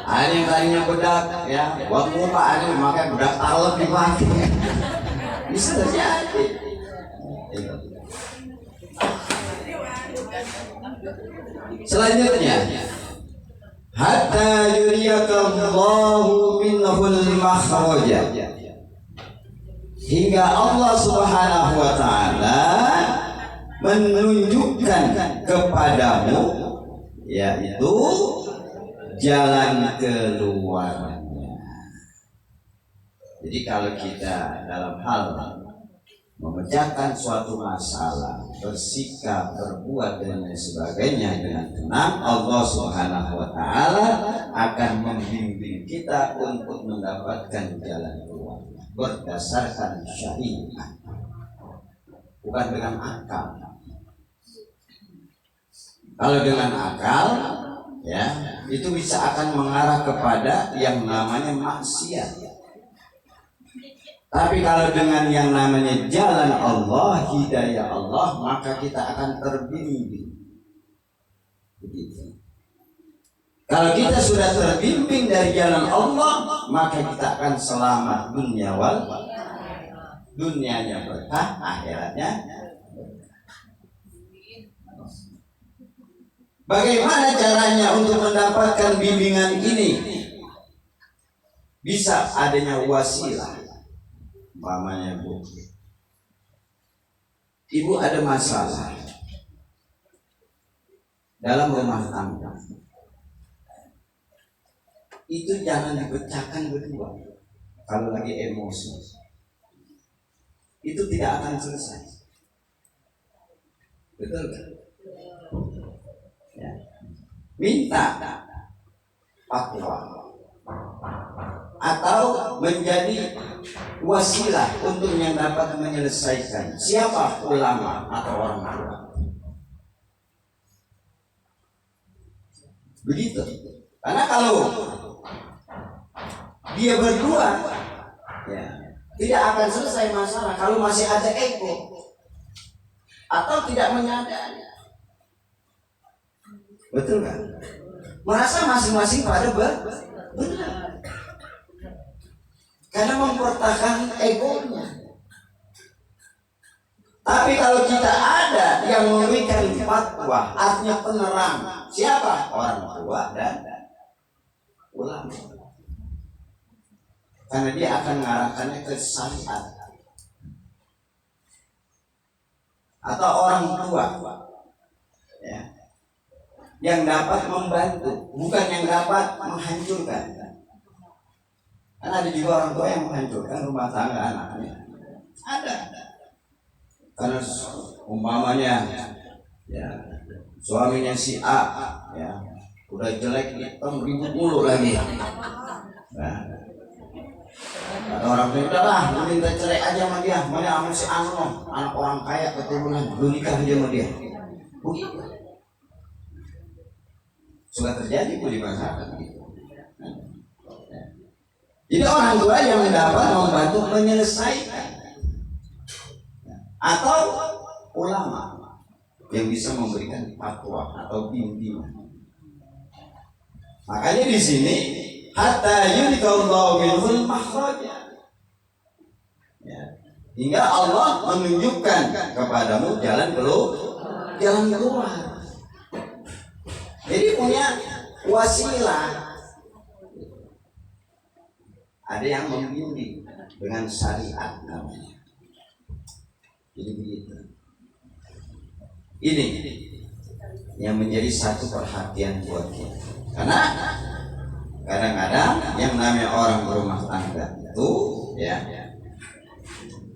Ada yang tadinya bedak ya, buat muka ada yang pakai bedak talep dipakai. Bisa terjadi. Selanjutnya, hatta yuriyakallahu minhul makhraja. Hingga Allah Subhanahu wa taala menunjukkan kepadamu yaitu jalan keluarnya. Jadi kalau kita dalam hal memecahkan suatu masalah, bersikap, berbuat dan lain sebagainya dengan tenang, Allah Subhanahu wa taala akan membimbing kita untuk mendapatkan jalan keluar berdasarkan syariat, bukan dengan akal. Kalau dengan akal, ya itu bisa akan mengarah kepada yang namanya maksiat. Tapi kalau dengan yang namanya jalan Allah, hidayah Allah, maka kita akan terbimbing. Begitu. Kalau kita sudah terbimbing dari jalan Allah, maka kita akan selamat dunia wal dunianya berkah, akhiratnya. Bagaimana caranya untuk mendapatkan bimbingan ini? Bisa adanya wasilah. Umpamanya Bu, ibu ada masalah dalam rumah tangga, itu jangan dipecahkan berdua. Kalau lagi emosi, itu tidak akan selesai. Betul kan? Ya. Minta fatwa atau menjadi wasilah untuk yang dapat menyelesaikan. Siapa? Ulama atau orang tua. Begitu. Karena kalau dia berdua, ya, tidak akan selesai masalah kalau masih ada ego atau tidak menyadari. Betul kan? Merasa masing-masing pada benar. Karena mempertahankan egonya. Tapi kalau kita ada yang memberikan fatwa, artinya penerang, siapa? Orang tua dan ulama. Karena dia akan mengarahkannya ke syariat. Atau orang tua, ya, yang dapat membantu, bukan yang dapat menghancurkan. Kan ada juga orang tua yang menghancurkan rumah tangga anaknya. Ada. Karena umpamanya ya suaminya si A ya udah jelek hitam ribut mulu lagi. Nah, ada orang tua udahlah lu minta cerai aja sama dia, mana sama si Ano, anak orang kaya keturunan, lu nikah aja sama dia. Begitu. Sudah terjadi di masyarakat gitu. Jadi orang tua yang dapat membantu menyelesaikan, atau ulama yang bisa memberikan fatwa atau bimbingan. Makanya di sini hatta yurikallahu minhul makhraja. Ya. Hingga Allah menunjukkan kepadamu jalan keluar. Jadi punya wasilah. Ada yang membimbing dengan syariat namanya. Jadi begitu. Ini yang menjadi satu perhatian buat kita. Karena kadang-kadang yang namanya orang berumah tangga itu ya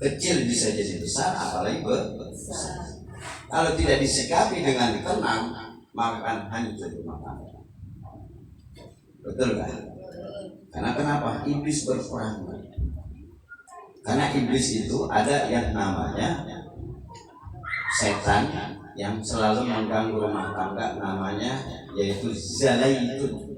kecil bisa jadi besar, apalagi besar. Kalau tidak disikapi dengan tenang, maka akan hancur rumah tangga. Betul kan? Karena kenapa? Iblis berperan. Karena iblis itu ada yang namanya setan yang selalu mengganggu rumah tangga, namanya yaitu zalaitun.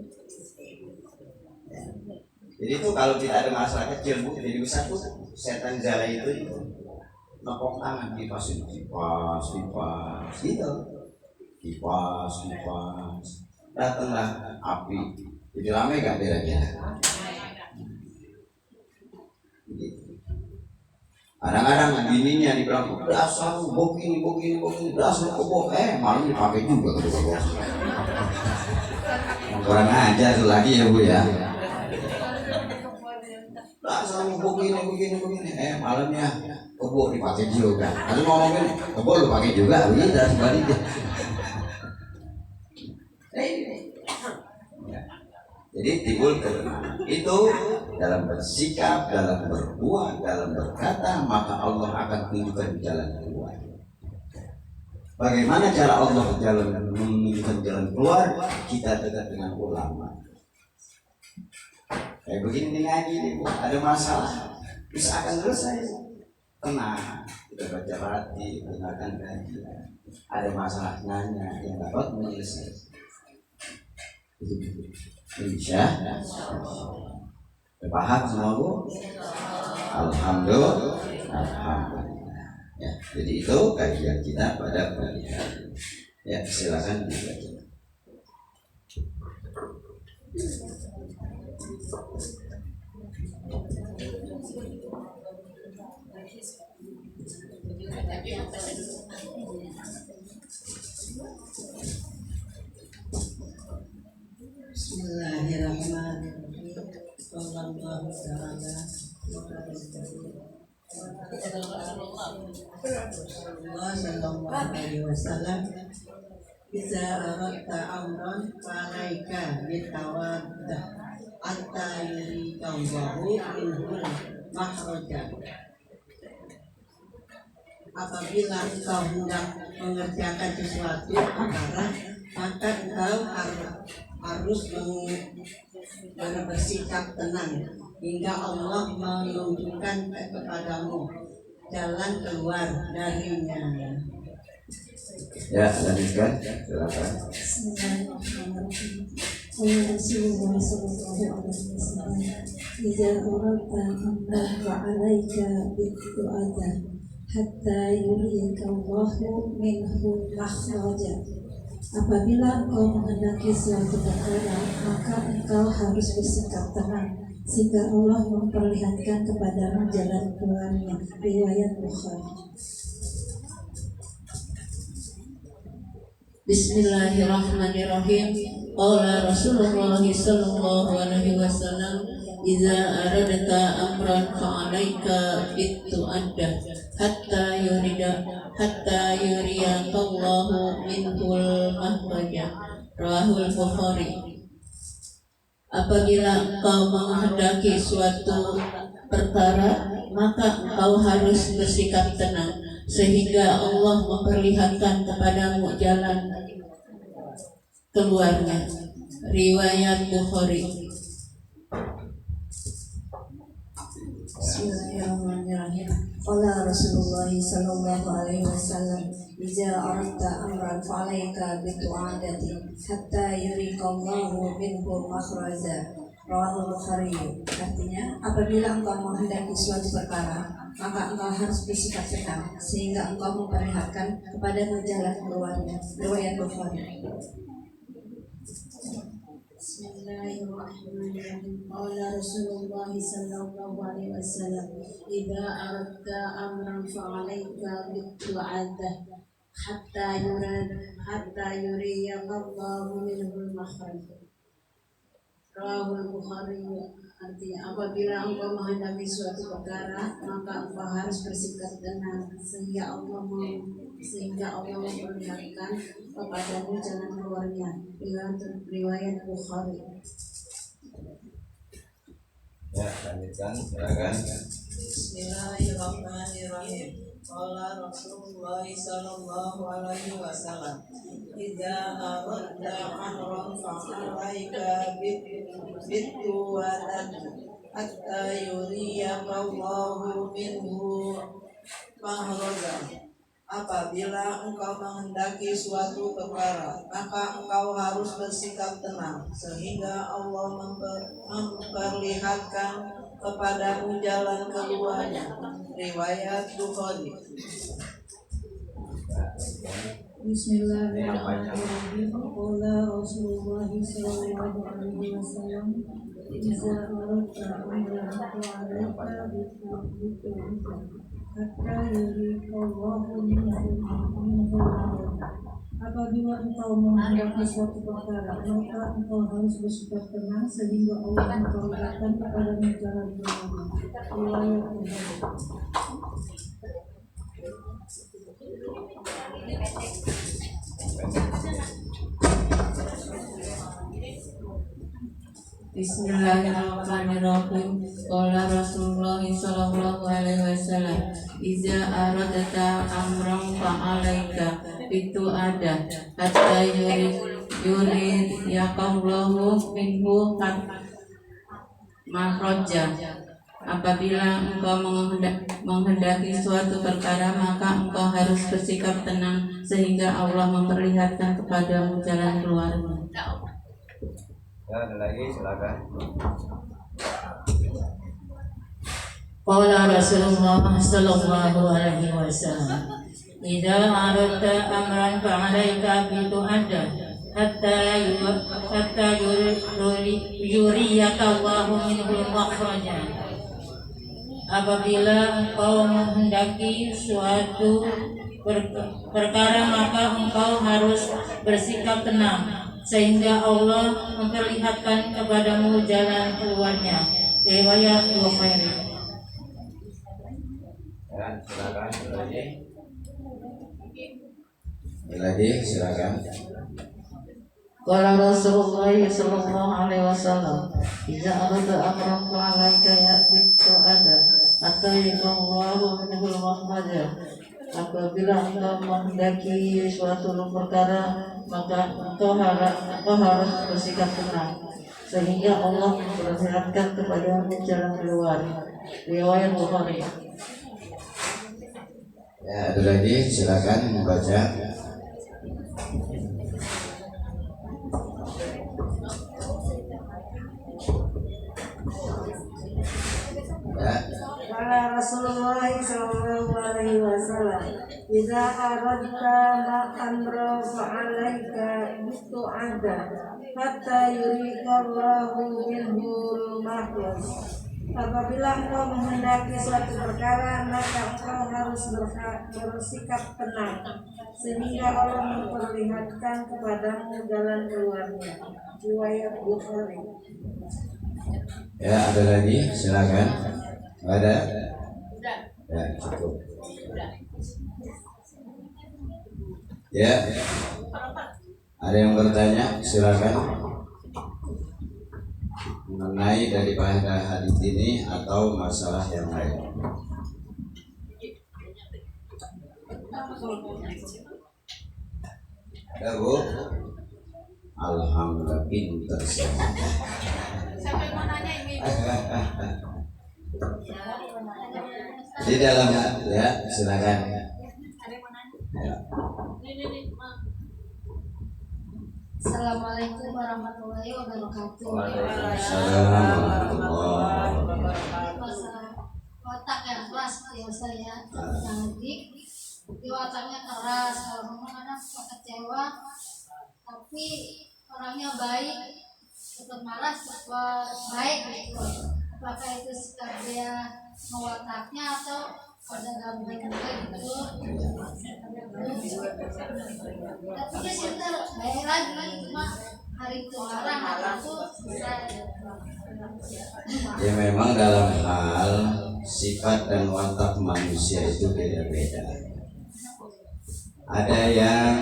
Jadi itu kalau tidak ada masalah kecil bu, jadi besar bu, setan zalaitun itu nepok tangan, kipas, gitu, kipas, datanglah api, jadi ramai gak kira-kira? Kadang-kadang bininya dibilang dasar begini, dasar kebok, malam dipakai juga ke bawah. Kurang ajar tuh lagi ya bu ya. Dasar begini, malamnya kebok dipakai juga. Ada ngomongin kebok lu pakai juga, udah sebaliknya. Jadi timbul ketenangan itu dalam bersikap, dalam berbuat, dalam berkata, maka Allah akan tunjukkan jalan keluar. Bagaimana cara Allah menunjukkan jalan keluar? Kita dekat dengan ulama. Kayak begini ngaji nih, ada masalah, bisa akan selesai. Tenang, kita baca hati, dengarkan kajian. Ada masalah nanya yang dapat menyelesaikan. Insya paham semua bu? Alhamdulillah. Ya, jadi itu kajian kita pada pagi hari. Ya, silakan dibaca. Bismillahirrahmanirrahim. Sallallahu alaihi wasallam. Iza aradta amran fa'alaika bitawaddah hatta yurikallahu minhul makhraja. Apabila engkau hendak mengerjakan sesuatu perkara, maka engkau harus bersikap tenang hingga Allah menunjukkan kepadamu jalan keluar darinya. Ya, lanjutkan. Silakan. Bismillahirrahmanirrahim. Rasulullah sallallahu alaihi wasallam, "Idza aradta amran fa'alaika bid-du'ata hatta yuriyaka Allahu minhu makhraja." Apabila engkau menghendaki suatu perkara, maka engkau harus bersikap tenang sehingga Allah memperlihatkan kepadamu jalan keluarnya. Riwayat Bukhari. Bismillahirrahmanirrahim. Qala Rasulullah sallallahu alaihi wasallam, "Idza aradta amran fa'alaika bit-tu'addah hatta yuriyaka Allahu minhul makhraja." Rahul Bukhari. Apabila engkau menghendaki suatu perkara, maka engkau harus bersikap tenang sehingga Allah memperlihatkan kepadamu jalan keluarnya. Riwayat Bukhari. Bismillahirrahmanirrahim. Qala Rasulullah sallallahu alaihi wasallam, "Idza aradta amran fa'alaika bitu'adati hatta yuriqallahu minhu makhraja." Rawahul Bukhari. Artinya, apabila engkau menghendaki suatu perkara, maka engkau harus bersikap tenang sehingga engkau memperlihatkan kepadamu jalan keluarnya. Riwayat Bukhari. Bismillahirrahmanirrahim. Qala Rasulullah sallallahu alaihi wasallam, "Idza aradta amran fa'alaika bitu'adah hatta yuriyallahu minhul makhraj." Rawahul Bukhari. Artinya, apabila engkau menghendaki suatu perkara, maka engkau harus bersikap tenang sehingga Allah memperlihatkan kepadamu jalan keluarnya. Riwayat Bukhari. Ya, lanjutkan, silakan. Bismillahirrahmanirrahim. Qala Rasulullah sallallahu alaihi wasallam, "Idza aradta amran fa'alaika bitu'adan hatta yuriyallahu minhu makhraja." Apabila engkau menghendaki suatu perkara, maka engkau harus bersikap tenang sehingga Allah memperlihatkan kepadamu jalan keluarnya. Riwayat Bukhari. Bismillahirrahmanirrahim. Qala Rasulullah sallallahu alaihi wasallam, "Idza aradta amran fa'alaika bitu'addah hatta yuriqallahu minhu." Apabila engkau menghendaki suatu perkara, maka engkau harus bersikap tenang sehingga Allah memperlihatkan kepadamu jalan keluarnya. Riwayat Bukhari. Bismillahirrahmanirrahim. Qala Rasulullah sallallahu alaihi wasallam, "Idza aradta amran fa'alaika bitu'adah hatta yuriyallahu minhu makhraja." Apabila engkau menghendaki suatu perkara, maka engkau harus bersikap tenang sehingga Allah memperlihatkan kepadamu jalan keluarnya. Ya, ada lagi, silakan. Qala Rasulullah sallallahu alaihi wasallam, "Idza aradta amran fa'alaika bitu'addah hatta yuriyaka Allahu minhu makhraja." Apabila engkau menghendaki suatu perkara, maka engkau harus bersikap tenang sehingga Allah memperlihatkan kepadamu jalan keluarnya. Riwayat Bukhari. Ya, silakan. Lagi, silakan. Qala Rasulullah sallallahu alaihi wasallam, "Idza aradta amran fa'alaika bitu'adah hatta yuriqallahu minhu makhraja." Apabila engkau menghendaki suatu perkara, maka engkau harus bersikap tenang sehingga Allah memperlihatkan kepadamu jalan keluar. Riwayat Bukhari. Ya, ada lagi, silakan membaca. Ya. Qala Rasulullah sallallahu alaihi wasallam, "Idza aradta amran fa'alaika bitu'addah hatta yuriqallahu minhu makhraja." Apabila engkau menghendaki suatu perkara, maka engkau harus bersikap tenang sehingga Allah memperlihatkan kepadamu jalan keluarnya. Riwayat Bukhari. Ya, ada lagi, silakan. Ada? Ya, cukup. Ya, ada yang bertanya, silakan. mengenai daripada hadis ini atau masalah yang lain. Ya Bu, alhamdulillah pinter semua. Di dalam ya, silakan. Ya. Assalamualaikum warahmatullahi wabarakatuh. Waalaikumsalam warahmatullahi wabarakatuh. Masalah watak yang keras ya saya tadi di wataknya keras, kalau ngomong kadang suka kecewa, tapi orangnya baik, tetap marah, tetap baik gitu. Apakah itu sikap dia mewataknya atau ada gambling gitu? Tapi dia cinta baik lagi, cuma hari itu marah, hari itu bisa. Ya memang dalam hal sifat dan watak manusia itu beda-beda. Ada yang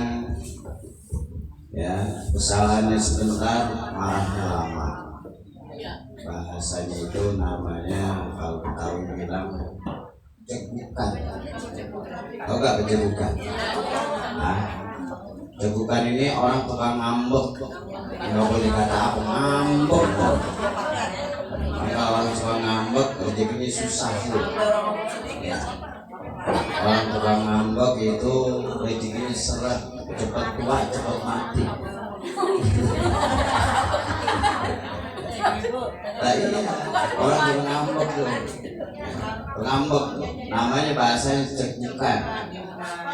ya kesalahannya sebentar, marahnya lama. Bahasanya itu namanya kalau tahu bilang cegukan. Tahu gak cegukan? Nah, cegukan ini orang tukang ngambek. Nggak boleh kata apa ngambek. Kalau orang tukang ngambek rezekinya susah tuh. Ya. Orang tukang ngambek itu rezekinya seret, cepat tua, cepat mati. Nah, iya. Orang tukang ngambek tuh. Ngambek, namanya bahasanya cegukan.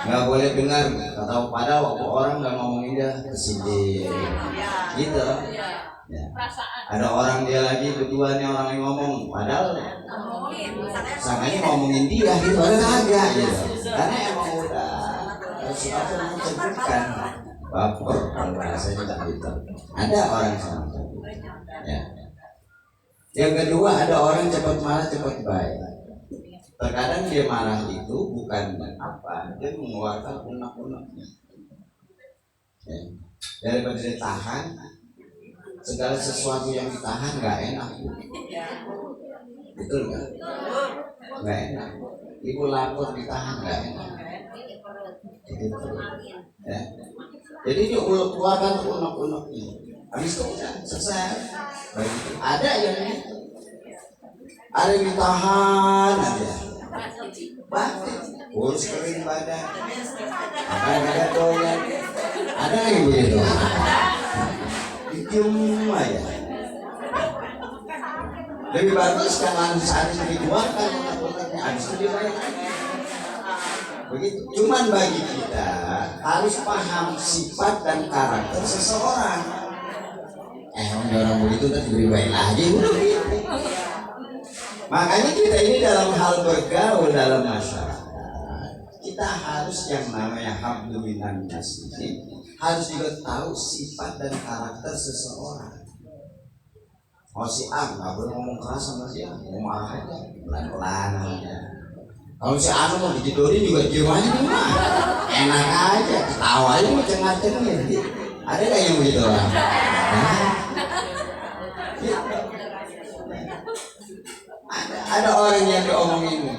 Nggak boleh dengar, atau padahal waktu orang nggak ngomongin dia kesindir, gitu. Ya. Ada orang dia lagi berdua nih orang yang ngomong, padahal sangkanya ngomongin dia gitu, padahal agak gitu. Karena emang udah sesuatu yang mencegahkan, baper kalau bahasanya tak gitu. Ada orang semacam itu. Ya. Yang kedua ada orang cepat marah cepat baik. Terkadang dia marah itu bukan apa, dia mengeluarkan unek-uneknya. Ya. Daripada dia tahan, segala sesuatu yang ditahan nggak enak. Betul nggak? Nggak enak. Ibu lapor ditahan nggak enak. Gitu. Ya. Jadi dia keluarkan unek-uneknya. Habis itu udah selesai. Begitu. Ada yang gitu. Ada yang ditahan aja. Batin, kurus kering badan. Ada doyan. Ada yang begitu. Dicium aja. Lebih bagus kan saat itu dikeluarkan habis itu dibayar. Begitu. Cuman bagi kita harus paham sifat dan karakter seseorang. Orang begitu kan diberi baik lagi udah gitu. Makanya kita ini dalam hal bergaul dalam masyarakat, kita harus yang namanya hablum minan nas ini harus juga tahu sifat dan karakter seseorang. Oh si A nggak boleh ngomong keras sama dia, mau marah aja, pelan-pelan aja. Kalau si A mau dijodohin juga jiwanya mah enak aja, ketawa aja mau cengar-cengir. Ada nggak yang begitu orang? Ada orang yang diomongin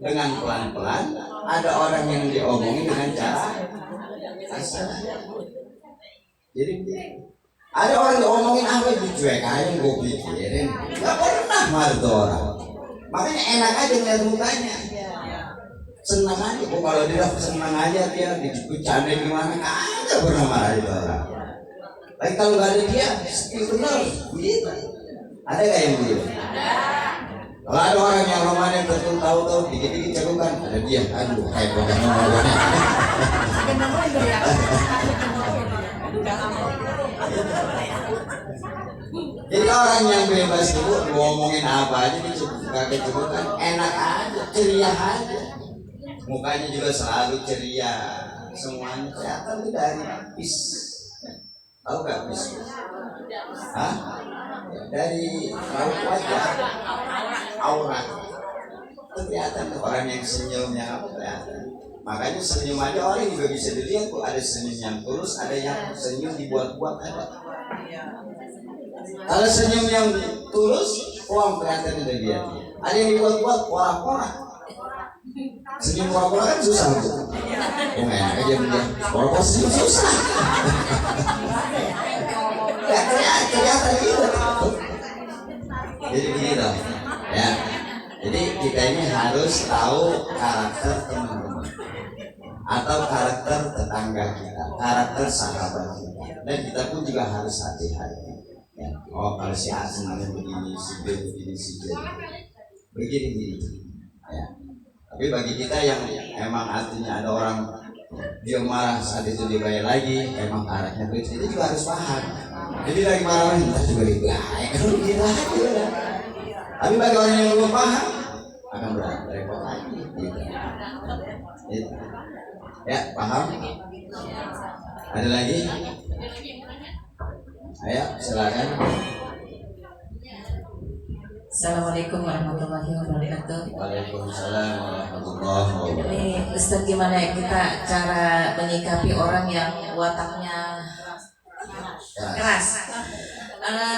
dengan pelan-pelan, ada orang yang diomongin dengan cara kasar. Jadi ada orang diomongin apa dicuek aja, gue pikirin, nggak pernah marah tuh orang. Makanya enak aja ngeliat mukanya, senang aja. Kok kalau dia senang aja dia dicanda gimana, kagak pernah marah itu orang. Tapi kalau nggak ada dia, sepi benar, begitu. Ada nggak yang begitu? Kalau ada orang yang romannya betul tahu-tahu dikit-dikit cegukan, ada dia, aduh kayak bukan ngomongnya. Jadi orang yang bebas itu ngomongin apa aja kaget cegukan, enak aja, ceria aja. Mukanya juga selalu ceria, semuanya kelihatan itu dari bis. Tahu gak bis? Hah? Dari raut wajah, aura. Kelihatan tuh orang yang senyumnya apa kelihatan. Makanya senyum aja orang juga bisa dilihat tuh, ada senyum yang tulus, ada yang senyum dibuat-buat ada. Kalau senyum yang tulus, uang kelihatan dari dia. Ada yang dibuat-buat porak-porak. Senyum porak-porak kan susah. Oh enak aja dia. Porak-porak senyum susah. Gak kelihatan gitu. Jadi begitu, ya. Jadi kita ini harus tahu karakter teman-teman atau karakter tetangga kita, karakter sahabat kita, dan kita pun juga harus hati-hati. Ya. Oh kalau si A senangnya begini, si B begini, si C begini. Ya. Tapi bagi kita yang emang artinya ada orang dia marah saat itu dibayar lagi, emang karakternya begitu, itu juga harus paham. Jadi lagi marah kita juga dibayar, kalau kita aja. Tapi bagi orang yang belum paham akan berat, repot lagi. Gitu. Gitu. Ya, paham? Ada lagi? Ayo, silakan. Assalamualaikum warahmatullahi wabarakatuh. Waalaikumsalam warahmatullahi wabarakatuh. Ini Ustaz, gimana ya kita cara menyikapi orang yang wataknya keras?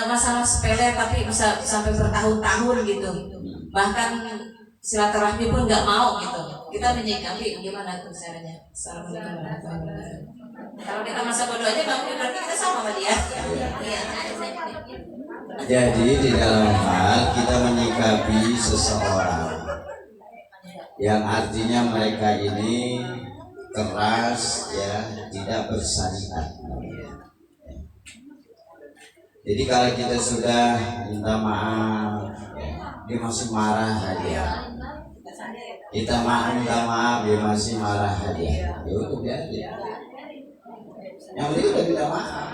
Masalah sepele tapi bisa sampai bertahun-tahun gitu. Bahkan silaturahmi pun nggak mau gitu. Kita menyikapi gimana tuh caranya? Assalamualaikum warahmatullahi wabarakatuh. Kalau kita masa bodoh aja berarti kita sama dia. Iya. Jadi di dalam hal kita menyikapi seseorang yang artinya mereka ini keras, ya, tidak bersyariat. Jadi kalau kita sudah minta maaf, ya, dia masih marah aja. Kita minta maaf, dia masih marah aja. Ya udah biarin. Yang penting udah minta maaf.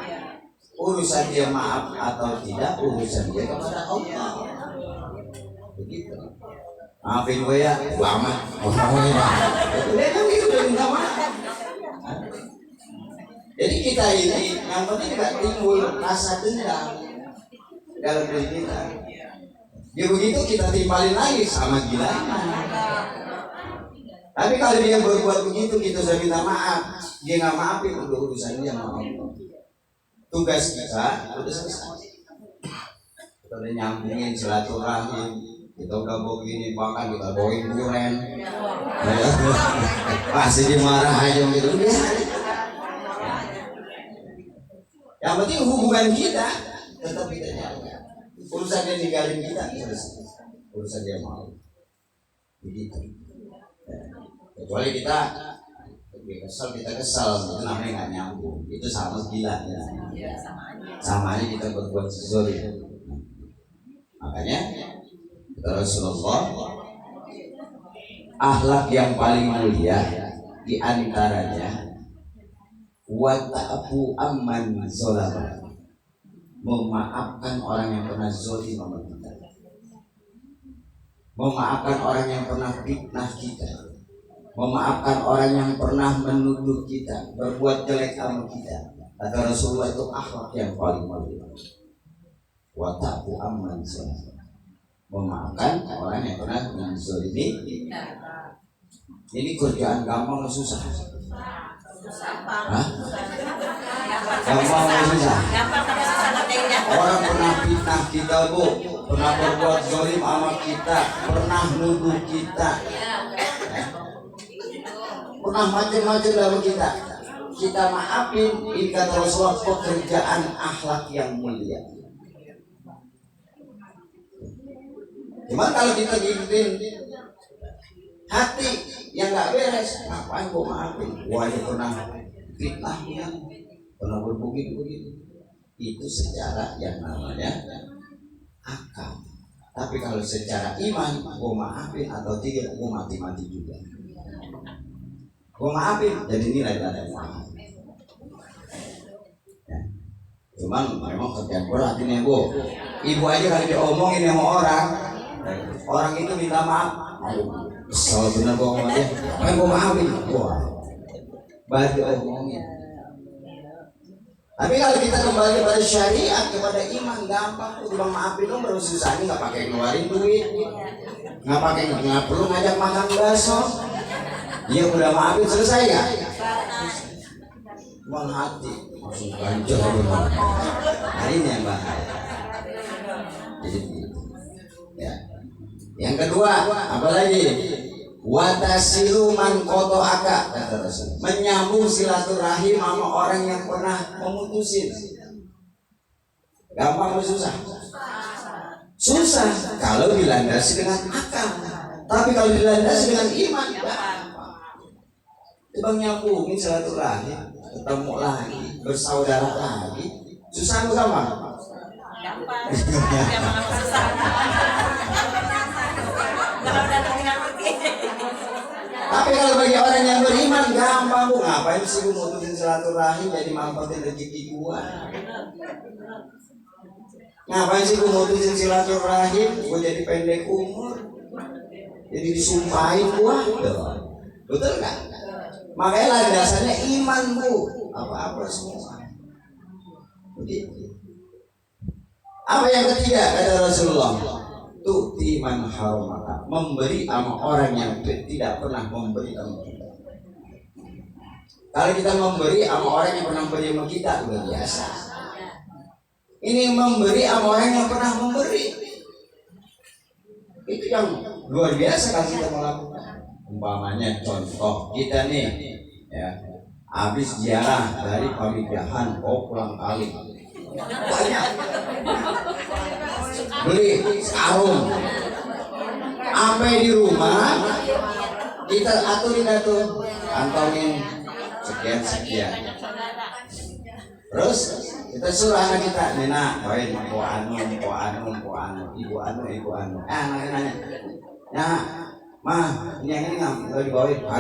Urusan dia maaf atau tidak, urusan dia kepada Allah. Begitu. Maafin gue ya, gue amat. Dia kan gitu udah minta maaf. Jadi kita ini yang penting tidak timbul rasa dendam dalam diri kita. Ya begitu kita timbalin lagi sama gilanya. Tapi kalau dia berbuat begitu kita sudah minta maaf, dia nggak maafin, udah urusan dia sama Allah. Tugas kita udah selesai. Kita udah nyambungin silaturahim, kita udah bawa gini, bahkan kita bawain duren. Pasti dimarah aja gitu. Yang penting hubungan kita tetap kita jaga. Urusan dia ninggalin kita selesai. Urusan dia mau. Begitu. Kecuali kita kita kesal, itu namanya nggak nyambung. Itu sama gila ya. Sama aja kita berbuat sesuatu. Makanya Rasulullah, akhlak yang paling mulia di antaranya wa ta'fu amman zalama, memaafkan orang yang pernah zalim sama kita, memaafkan orang yang pernah fitnah kita, memaafkan orang yang pernah menuduh kita, berbuat jelek sama kita. Kata Rasulullah itu akhlak yang paling mulia. Wa ta'fu amman zalama, memaafkan orang yang pernah menzalimi kita. Ini kerjaan gampang atau susah? Hah? Gampang atau susah? Orang pernah fitnah kita, Bu, pernah berbuat zalim sama kita, pernah nuduh kita, pernah macam-macam dalam kita maafin. Ini kata Rasulullah pekerjaan akhlak yang mulia. Cuman kalau kita gituin hati yang nggak beres, ngapain gua maafin? Gua aja pernah fitnah dia, pernah begitu. Itu secara yang namanya akal. Tapi kalau secara iman, gua maafin atau tidak, gua mati juga. Gua maafin, jadi nilai ada maaf. Ya. Cuman memang kerjaan berat ini, Bu. Ibu aja kali diomongin sama orang itu minta maaf. Kesel bener gua ngomong dia. Kan gua maafin. Wah. Baru omongin. Tapi kalau kita kembali pada syariat, kepada iman, gampang tuh cuma maafin dong, baru susah. Nggak pakai ngeluarin duit, nggak perlu ngajak makan bakso. Dia udah maafin, selesai ya? Uang hati. langsung banjir. Nah ini yang bahaya. Jadi ya. Yang kedua, apalagi watasilu man koto aka, kata Rasul, menyambung silaturahim sama orang yang pernah memutusin. Gampang atau susah? Susah kalau dilandasi dengan akal. Tapi kalau dilandasi dengan iman, gampang. Coba nyambungin silaturahim, ketemu lagi, bersaudara lagi, susah atau gampang? Gampang. Gampang apa susah? Kalau udah tinggal pergi. Tapi kalau bagi orang yang beriman gampang, bu. Ngapain sih bu mutusin silaturahim jadi manfaatin rezeki gua? Ngapain sih bu mutusin silaturahim? Gua jadi pendek umur, jadi disumpahin gua, betul nggak? Makanya landasannya iman bu, apa-apa semua. Begitu. Apa yang ketiga kata Rasulullah? Tu'ti man haramaka, memberi sama orang yang tidak pernah memberi sama kita. Kalau kita memberi sama orang yang pernah memberi sama kita udah biasa. Ini memberi sama orang yang pernah memberi, itu yang luar biasa kalau kita melakukan. Umpamanya contoh kita nih, ya, habis ziarah dari Pamijahan, pulang kali banyak, beli sarung, sampai di rumah kita aturin tuh, kantongin sekian. Terus kita suruh anak kita, Nina, poin po anu, ibu anu. Anaknya nanya, ya, mah, ini yang ini nggak dibawain.